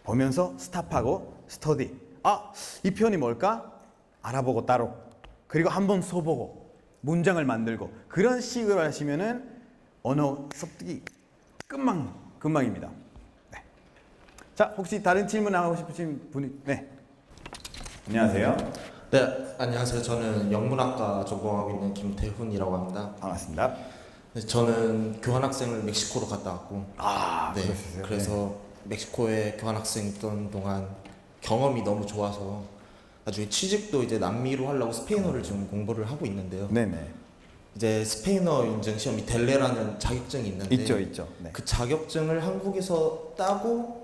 보면서 스탑하고 스터디. 이 표현이 뭘까? 알아보고 따로. 그리고 한번 써보고 문장을 만들고 그런 식으로 하시면은 언어 습득이 금방입니다. 자, 혹시 다른 질문 하고 싶으신 분이? 네. 안녕하세요. 네, 안녕하세요. 저는 영문학과 전공하고 있는 김태훈이라고 합니다. 반갑습니다. 네, 저는 교환학생을 멕시코로 갔다 왔고, 네, 그러셨어요? 그래서 멕시코에 교환학생 있던 동안 경험이 너무 좋아서 나중에 취직도 이제 남미로 하려고 스페인어를 지금 공부를 하고 있는데요. 네네. 이제 스페인어 인증 시험이 델레라는 자격증이 있는데 있죠. 네. 그 자격증을 한국에서 따고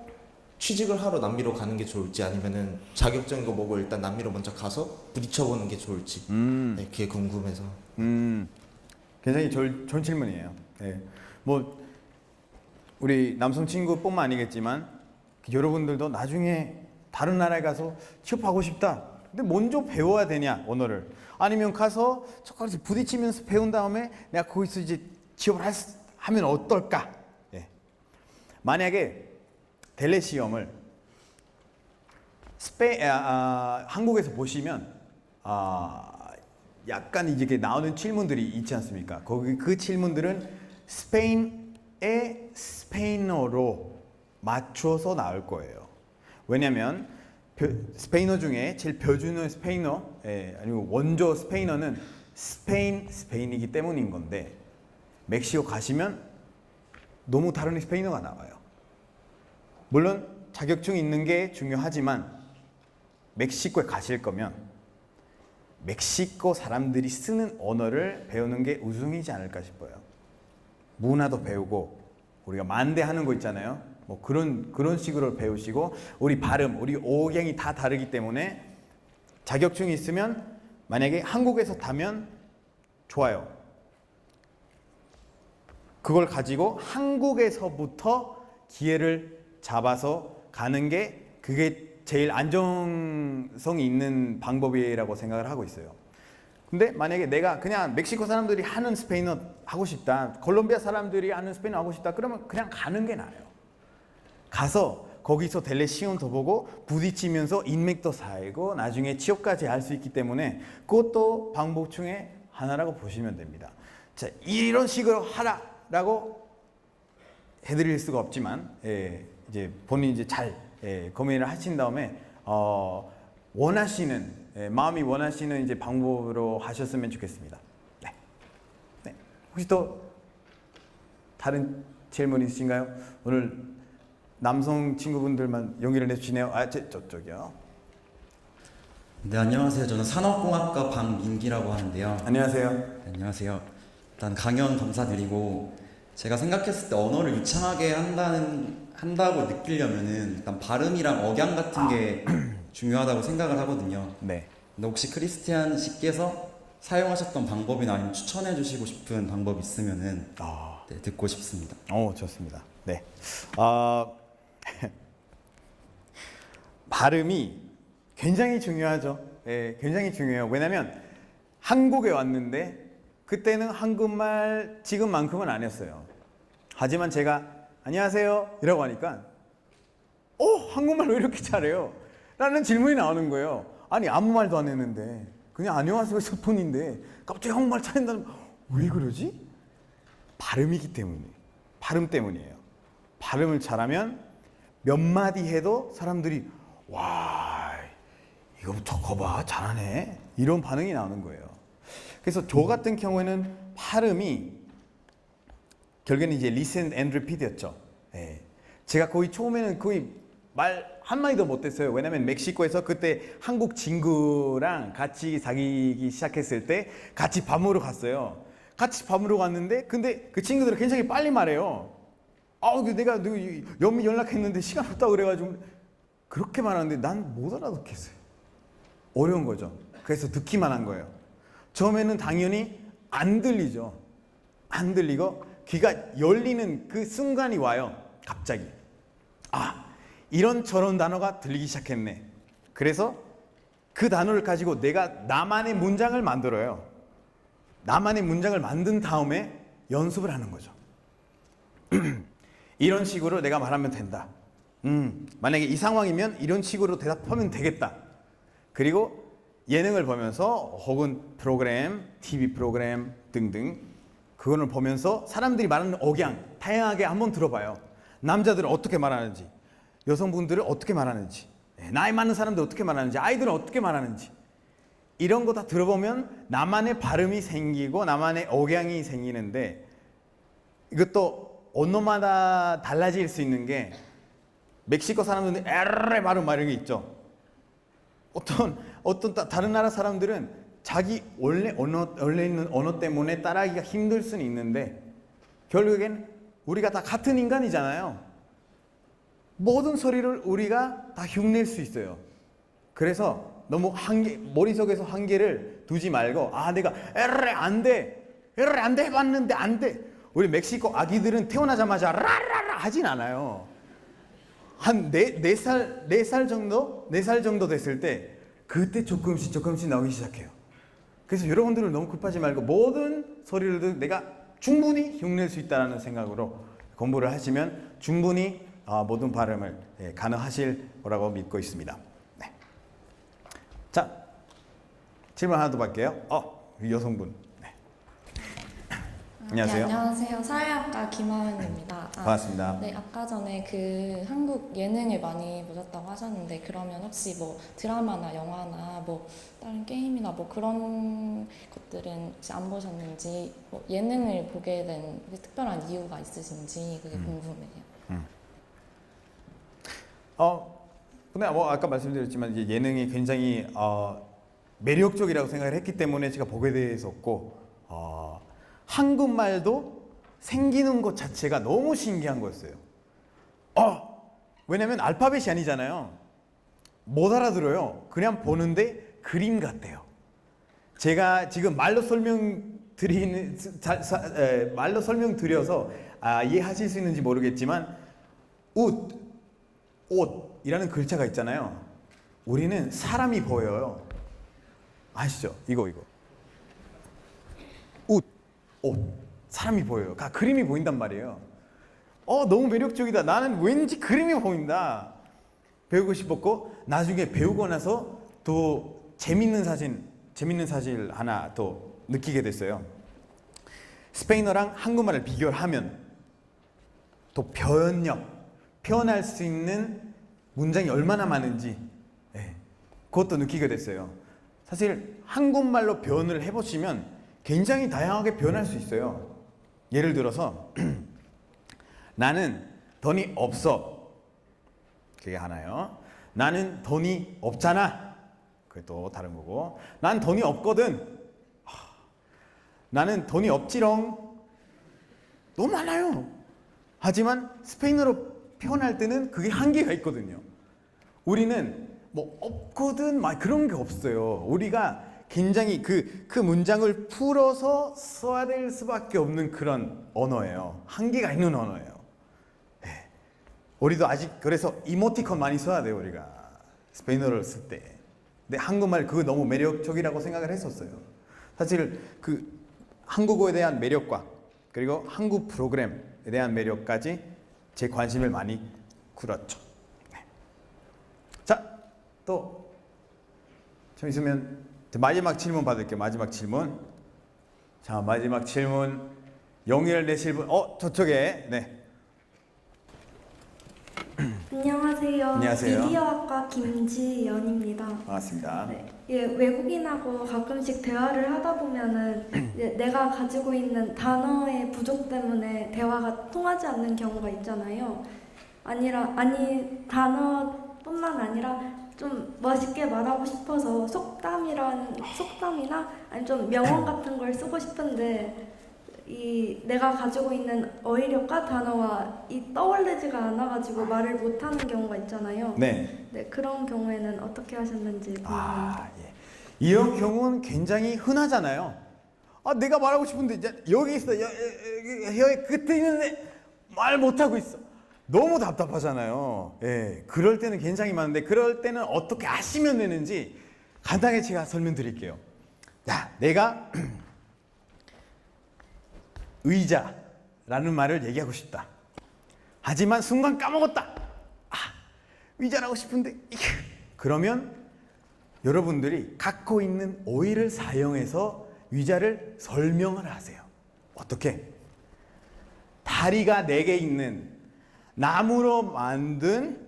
취직을 하러 남미로 가는 게 좋을지 아니면은 자격증 이거 보고 일단 남미로 먼저 가서 부딪혀보는 게 좋을지 네, 그게 궁금해서. 굉장히 좋은 질문이에요. 네. 뭐 우리 남성 친구뿐만 아니겠지만 여러분들도 나중에 다른 나라에 가서 취업하고 싶다. 근데 먼저 배워야 되냐 언어를? 아니면 가서 저까지 부딪히면서 배운 다음에 내가 거기서 이제 취업을 하면 어떨까? 만약에 델레 시험을 한국에서 보시면 약간 이제 나오는 질문들이 있지 않습니까? 거기 그 질문들은 스페인의 스페인어로 맞춰서 나올 거예요. 왜냐하면 스페인어 중에 제일 표준어 스페인어, 아니고 원조 스페인어는 스페인이기 때문인 건데 멕시코 가시면 너무 다른 스페인어가 나와요. 물론 자격증이 있는 게 중요하지만 멕시코에 가실 거면 멕시코 사람들이 쓰는 언어를 배우는 게 우선이지 않을까 싶어요. 문화도 배우고 우리가 만대하는 거 있잖아요. 뭐 그런 식으로 배우시고 우리 발음, 우리 억양이 다 다르기 때문에 자격증이 있으면 만약에 한국에서 타면 좋아요. 그걸 가지고 한국에서부터 기회를 잡아서 가는 게 그게 제일 안정성이 있는 방법이라고 생각을 하고 있어요. 근데 만약에 내가 그냥 멕시코 사람들이 하는 스페인어 하고 싶다, 콜롬비아 사람들이 하는 스페인어 하고 싶다, 그러면 그냥 가는 게 나아요. 가서 거기서 델레 시험도 보고 부딪히면서 인맥도 쌓이고 나중에 취업까지 할 수 있기 때문에 그것도 방법 중에 하나라고 보시면 됩니다. 자, 이런 식으로 하라라고 해드릴 수가 없지만 이제 본인이 이제 잘 고민을 하신 다음에 원하시는 마음이 원하시는 이제 방법으로 하셨으면 좋겠습니다. 네. 혹시 또 다른 질문 있으신가요? 오늘 남성 친구분들만 용기를 내주시네요. 저쪽이요. 네, 안녕하세요. 저는 산업공학과 박민기라고 하는데요. 안녕하세요. 네, 안녕하세요. 일단 강연 감사드리고 제가 생각했을 때 언어를 유창하게 한다고 느끼려면은 일단 발음이랑 억양 같은 게 중요하다고 생각을 하거든요. 네. 근데 혹시 크리스티안 씨께서 사용하셨던 방법이나 아니면 추천해 주시고 싶은 방법 있으면은 아, 네, 듣고 싶습니다. 좋습니다. 네. 아, 발음이 굉장히 중요하죠. 예, 굉장히 중요해요. 왜냐면 한국에 왔는데 그때는 한국말 지금만큼은 안 했어요. 하지만 제가 안녕하세요 이라고 하니까 한국말 왜 이렇게 잘해요? 라는 질문이 나오는 거예요. 아니 아무 말도 안 했는데 그냥 안녕하세요 첫 폰인데 갑자기 한국말 잘한다는 왜 그러지? 발음이기 때문에 발음 때문이에요. 발음을 잘하면 몇 마디 해도 사람들이 와 이거 저거 봐 잘하네 이런 반응이 나오는 거예요. 그래서 저 같은 경우에는 발음이 결국에는 이제 listen and repeat였죠. 예. 제가 거의 처음에는 거의 말 한마디도 못했어요. 왜냐면 멕시코에서 그때 한국 친구랑 같이 사귀기 시작했을 때 같이 밥 먹으러 갔어요. 같이 밥 먹으러 갔는데 근데 그 친구들은 굉장히 빨리 말해요. 내가 연미 연락했는데 시간 없다고 그래가지고 그렇게 말하는데 난 못 알아듣겠어요. 어려운 거죠. 그래서 듣기만 한 거예요. 처음에는 당연히 안 들리죠. 안 들리고 귀가 열리는 그 순간이 와요. 갑자기. 이런 저런 단어가 들리기 시작했네. 그래서 그 단어를 가지고 내가 나만의 문장을 만들어요. 나만의 문장을 만든 다음에 연습을 하는 거죠. 이런 식으로 내가 말하면 된다. 만약에 이 상황이면 이런 식으로 대답하면 되겠다. 그리고 예능을 보면서 혹은 프로그램, TV 프로그램 등등 그거를 보면서 사람들이 말하는 억양 다양하게 한번 들어봐요. 남자들은 어떻게 말하는지, 여성분들은 어떻게 말하는지, 나이 많은 사람들 어떻게 말하는지, 아이들은 어떻게 말하는지 이런 거 다 들어보면 나만의 발음이 생기고 나만의 억양이 생기는데 이것도 언어마다 달라질 수 있는 게 멕시코 사람들은 에르레 발음 막 이런 게 있죠. 어떤 다른 나라 사람들은 자기 원래 있는 언어 때문에 따라하기가 힘들 수는 있는데 결국엔 우리가 다 같은 인간이잖아요. 모든 소리를 우리가 다 흉낼 수 있어요. 그래서 너무 머릿속에서 한계를 두지 말고 내가 에르레 안 돼 해봤는데 안 돼. 우리 멕시코 아기들은 태어나자마자 라라라 하진 않아요. 한 4살 정도 됐을 때 그때 조금씩 나오기 시작해요. 그래서 여러분들은 너무 급하지 말고 모든 소리를 내가 충분히 흉낼 수 있다는 생각으로 공부를 하시면 충분히 모든 발음을 가능하실 거라고 믿고 있습니다. 네. 자, 질문 하나 더 받게요. 여성분. 네. 안녕하세요. 네, 안녕하세요. 사회학과 김하은입니다. 반갑습니다. 네, 아까 전에 그 한국 예능을 많이 보셨다고 하셨는데 그러면 혹시 뭐 드라마나 영화나 뭐 다른 게임이나 뭐 그런 것들은 혹시 안 보셨는지 뭐 예능을 보게 된 특별한 이유가 있으신지 그게 궁금해요. 근데 아까 말씀드렸지만 이제 예능이 굉장히 매력적이라고 생각을 했기 때문에 제가 보게 됐었고 한국말도 생기는 것 자체가 너무 신기한 거였어요. 왜냐면 알파벳이 아니잖아요. 못 알아들어요. 그냥 보는데 그림 같대요. 제가 지금 말로 설명드려서 이해하실 수 있는지 모르겠지만 옷이라는 글자가 있잖아요. 우리는 사람이 보여요. 아시죠? 이거 옷 사람이 보여요. 그림이 보인단 말이에요. 너무 매력적이다. 나는 왠지 그림이 보인다. 배우고 싶었고 나중에 배우고 나서 또 재밌는 사실 하나 또 느끼게 됐어요. 스페인어랑 한국말을 비교하면 또 표현할 수 있는 문장이 얼마나 많은지 그것도 느끼게 됐어요. 사실 한국말로 표현을 해보시면 굉장히 다양하게 표현할 수 있어요. 예를 들어서 나는 돈이 없어. 그게 하나요. 나는 돈이 없잖아. 그게 또 다른 거고. 난 돈이 없거든. 나는 돈이 없지롱. 너무 많아요. 하지만 스페인어로 표현할 때는 그게 한계가 있거든요. 우리는 뭐 없거든 막 그런 게 없어요. 우리가 굉장히 그 문장을 풀어서 써야 될 수밖에 없는 그런 언어예요. 한계가 있는 언어예요. 네. 우리도 아직 그래서 이모티콘 많이 써야 돼요, 우리가 스페인어를 쓸 때. 근데 한국말 그거 너무 매력적이라고 생각을 했었어요. 사실 그 한국어에 대한 매력과 그리고 한국 프로그램에 대한 매력까지 제 관심을 많이 끌었죠. 네. 자, 또 좀 있으면 마지막 질문 받을게요. 마지막 질문. 자, 마지막 질문 용기를 내실 분, 저쪽에. 네. 안녕하세요. 안녕하세요. 미디어학과 김지연입니다. 반갑습니다. 네. 예, 외국인하고 가끔씩 대화를 하다 보면은 내가 가지고 있는 단어의 부족 때문에 대화가 통하지 않는 경우가 있잖아요. 단어뿐만 아니라 좀 멋있게 말하고 싶어서 속담이나 아니면 좀 명언 같은 걸 쓰고 싶은데 내가 가지고 있는 어휘력과 단어가 떠올리지가 않아가지고 말을 못하는 경우가 있잖아요. 네. 네, 그런 경우에는 어떻게 하셨는지 궁금합니다. 예. 이런 경우는 굉장히 흔하잖아요. 내가 말하고 싶은데 이제 여기 있어, 여기 끝에 있는데 말 못하고 있어. 너무 답답하잖아요. 예, 그럴 때는 굉장히 많은데 그럴 때는 어떻게 하시면 되는지 간단하게 제가 설명드릴게요. 야, 내가 의자라는 말을 얘기하고 싶다. 하지만 순간 까먹었다. 의자라고 싶은데 그러면 여러분들이 갖고 있는 어휘를 사용해서 의자를 설명을 하세요. 어떻게? 다리가 4개 있는 나무로 만든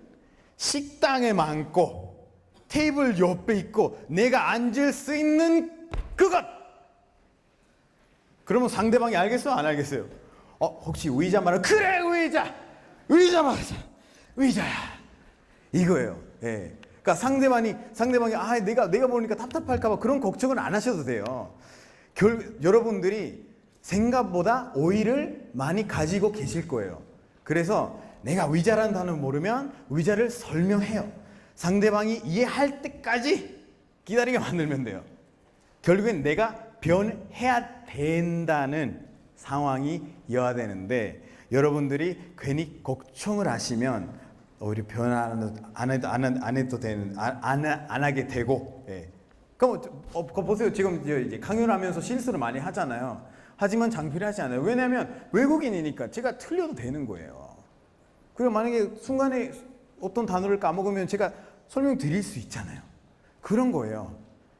식당에 많고 테이블 옆에 있고 내가 앉을 수 있는 그것. 그러면 상대방이 알겠어요? 안 알겠어요? 혹시 의자 말은 그래 의자 말하자 의자야 이거예요. 예. 그러니까 상대방이 내가 모르니까 답답할까봐 그런 걱정을 안 하셔도 돼요. 여러분들이 생각보다 어휘를 많이 가지고 계실 거예요. 그래서 내가 의자라는 단어를 모르면 의자를 설명해요. 상대방이 이해할 때까지 기다리게 만들면 돼요. 결국엔 내가 변해야 된다는 상황이 이어야 되는데 여러분들이 괜히 걱정을 하시면 오히려 변 안 해도 되는 안 하게 되고. 예. 그럼 보세요. 지금 이제 강연을 하면서 실수를 많이 하잖아요. 하지만 장피를 하지 않아요. 왜냐하면 외국인이니까 제가 틀려도 되는 거예요. 그리고 만약에 순간에 어떤 단어를 까먹으면 제가 설명드릴 수 있잖아요. 그런 거예요.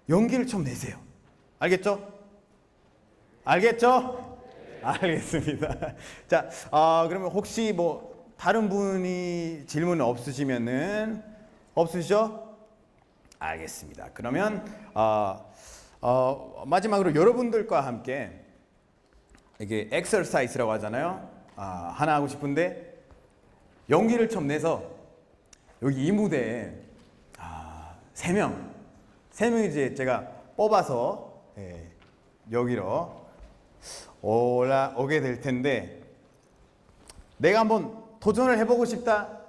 용기를 좀 내세요. 알겠죠? 알겠습니다. 자, 그러면 혹시 뭐 다른 분이 질문 없으시면은 없으시죠? 알겠습니다. 그러면 마지막으로 여러분들과 함께 이게 엑서사이즈라고 하잖아요. 하나 하고 싶은데 용기를 좀 내서 여기 이 무대에 3명 이제 제가 뽑아서 여기로 올라오게 될 텐데 내가 한번 도전을 해보고 싶다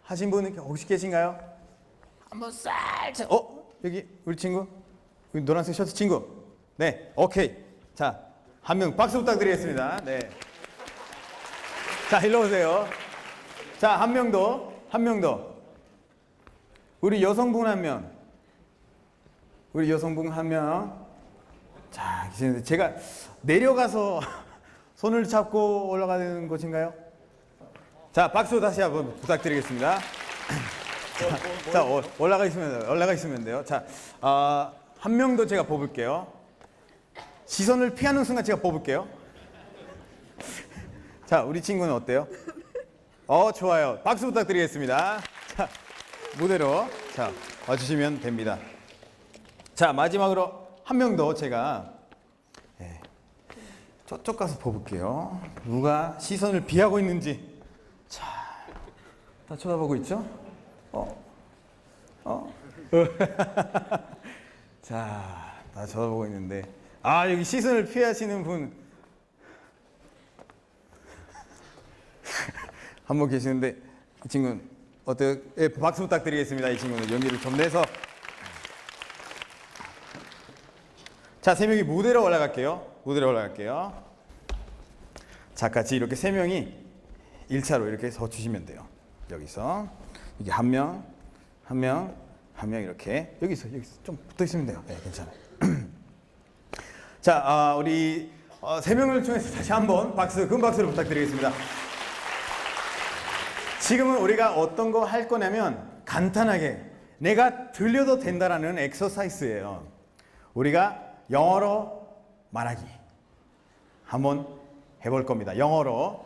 하신 분 혹시 계신가요? 한번 살짝 여기 우리 친구 우리 노란색 셔츠 친구 네 오케이 자 한 명 박수 부탁드리겠습니다. 네. 자 일로 오세요. 자 한 명 더 우리 여성분 한 명 자 제가 내려가서 손을 잡고 올라가는 곳인가요? 자 박수 다시 한번 부탁드리겠습니다. 자 올라가 있으면 돼요. 자 한 명 더 제가 뽑을게요. 시선을 피하는 순간 제가 뽑을게요. 자 우리 친구는 어때요? 좋아요. 박수 부탁드리겠습니다. 자 무대로 자 와주시면 됩니다. 자 마지막으로 한 명 더 제가 저쪽 가서 뽑을게요. 누가 시선을 피하고 있는지. 자, 다 쳐다보고 있죠? 자, 다 쳐다보고 있는데 여기 시선을 피하시는 분 한 분 계시는데 이 친구는 어때요? 박수 부탁드리겠습니다. 이 친구는 용기를 좀 내서 자, 세 명이 무대로 올라갈게요. 무대로 올라갈게요. 자, 같이 이렇게 세 명이 1차로 이렇게 서 주시면 돼요. 여기서 이게 한 명, 한 명, 한 명 이렇게 여기서 좀 붙어 있으면 돼요. 네, 괜찮아요. 자, 우리 세 명을 통해서 다시 한번 박수, 큰 박수를 부탁드리겠습니다. 지금은 우리가 어떤 거 할 거냐면 간단하게 내가 들려도 된다라는 엑서사이즈예요. 우리가 영어로 말하기 한번 해볼 겁니다. 영어로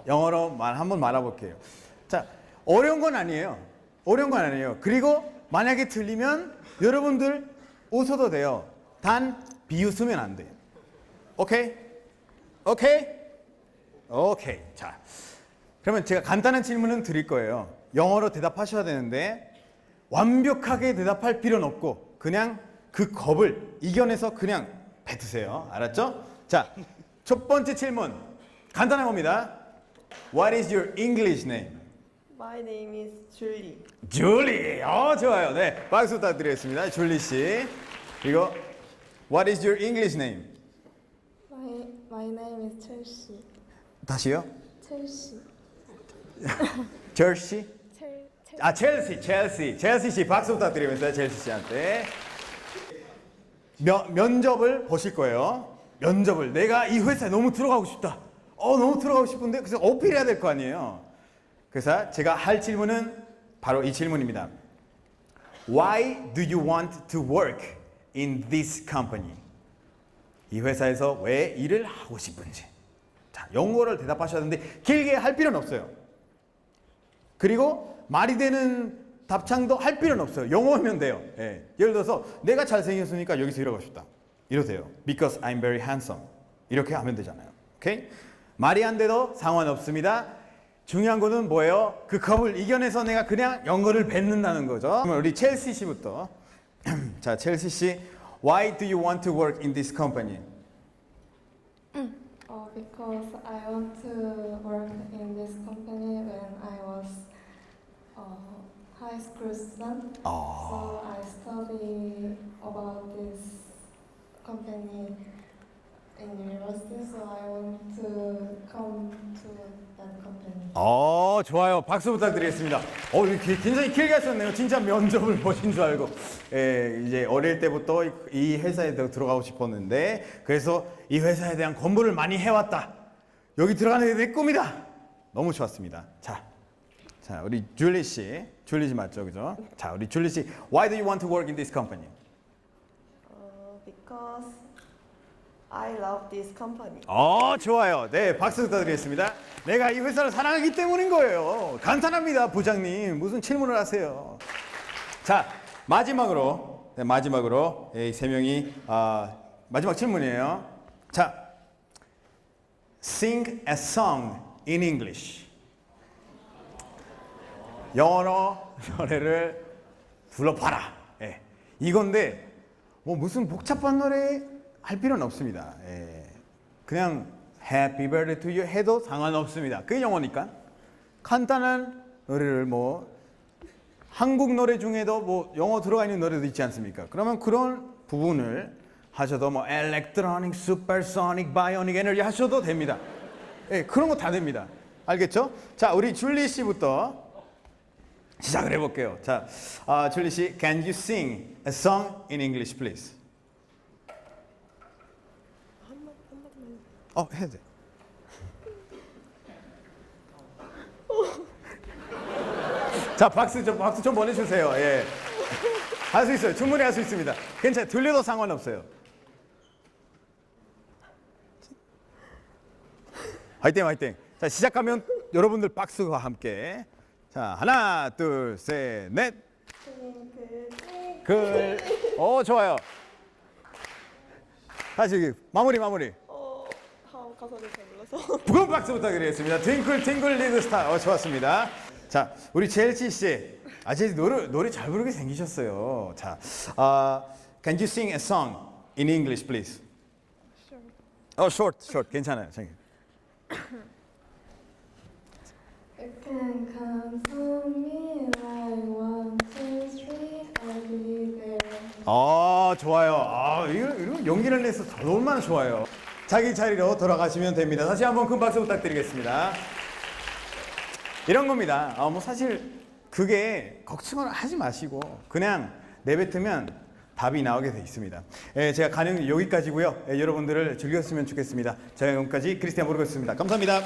한번 말해볼게요. 자, 어려운 건 아니에요. 어려운 건 아니에요. 그리고 만약에 틀리면 여러분들 웃어도 돼요. 단 비웃으면 안 돼요. 오케이? 오케이? 오케이. 자, 그러면 제가 간단한 질문은 드릴 거예요. 영어로 대답하셔야 되는데 완벽하게 대답할 필요는 없고 그냥 그 겁을 이겨내서 그냥 뱉으세요. 알았죠? 자, 첫 번째 질문 간단한 겁니다. What is your English name? My name is Julie. 줄리. 좋아요. 네, 박수 부탁드리겠습니다. 줄리 씨. 그리고 What is your English name? My name is Chelsea. 다시요. Chelsea. 저시? 첼시 씨 박수 부탁드리면서 첼시 씨한테 면접을 보실 거예요. 면접을 내가 이 회사에 너무 들어가고 싶다. 너무 들어가고 싶은데 그래서 어필해야 될 거 아니에요. 그래서 제가 할 질문은 바로 이 질문입니다. Why do you want to work in this company? 이 회사에서 왜 일을 하고 싶은지. 자, 영어를 대답하셔야 하는데 길게 할 필요는 없어요. 그리고 말이 되는 답장도 할 필요는 없어요. 영어면 돼요. 예. 예를 들어서 내가 잘생겼으니까 여기서 일하고 싶다. 이러세요. Because I'm very handsome. 이렇게 하면 되잖아요. 오케이? 말이 안 돼도 상관없습니다. 중요한 거는 뭐예요? 그 겁을 이겨내서 내가 그냥 영어를 뱉는다는 거죠. 그러면 우리 첼시 씨부터. 자, 첼시 씨, Why do you want to work in this company? Because I want to work in this company when I was high school student. So I study about this company in university. So I want to come to that company. 좋아요. 박수 부탁드리겠습니다. 굉장히 길게 하셨네요. 진짜 면접을 보신 줄 알고. 이제 어릴 때부터 이 회사에 들어가고 싶었는데, 그래서 이 회사에 대한 공부를 많이 해왔다. 여기 들어가는 게 내 꿈이다. 너무 좋았습니다. 자, 우리 줄리 씨. 줄리 씨 맞죠? 그죠? 자, 우리 줄리 씨. Why do you want to work in this company? Because I love this company. 좋아요. 네, 박수 부탁드리겠습니다. 내가 이 회사를 사랑하기 때문인 거예요. 간단합니다, 부장님. 무슨 질문을 하세요? 자, 마지막으로 이 세 명이 마지막 질문이에요. 자, sing a song in English. 영어로 노래를 불러봐라. 예, 이건데 뭐 무슨 복잡한 노래 할 필요는 없습니다. 그냥 Happy Birthday to you 해도 상관없습니다. 그게 영어니까. 간단한 노래를 뭐 한국 노래 중에도 뭐 영어 들어가 있는 노래도 있지 않습니까? 그러면 그런 부분을 하셔도 뭐 Electronic, Supersonic, Bionic Energy 하셔도 됩니다. 그런 거 다 됩니다. 알겠죠? 자, 우리 줄리 씨부터 시작을 해볼게요. 자, 줄리 씨, Can you sing a song in English, please? 해도 돼. 자, 박수 좀 보내주세요. 예. 할 수 있어요. 충분히 할 수 있습니다. 괜찮아요. 들려도 상관없어요. 화이팅. 자, 시작하면 여러분들 박수와 함께. 자, 하나, 둘, 셋, 넷. 좋아요. 다시 마무리. 가사를 잘 몰라서. 부금 박수 부탁드리겠습니다. Twinkle Twinkle Little Star. 좋았습니다. 자, 우리 첼시 씨. 제 노래 잘 부르게 생기셨어요. 자, can you sing a song in English, please? Sure. short. 괜찮아요. You can count on me like 1, 2, 3. I'll be there. 좋아요. 이거 용기를 내서 더 얼마나 좋아요. 자기 자리로 돌아가시면 됩니다. 다시 한번 큰 박수 부탁드리겠습니다. 이런 겁니다. 뭐 사실 그게 걱정을 하지 마시고 그냥 내뱉으면 답이 나오게 돼 있습니다. 제가 가는 여기까지고요. 여러분들을 즐겼으면 좋겠습니다. 제가 여기까지 크리스티안 모르겠습니다. 감사합니다.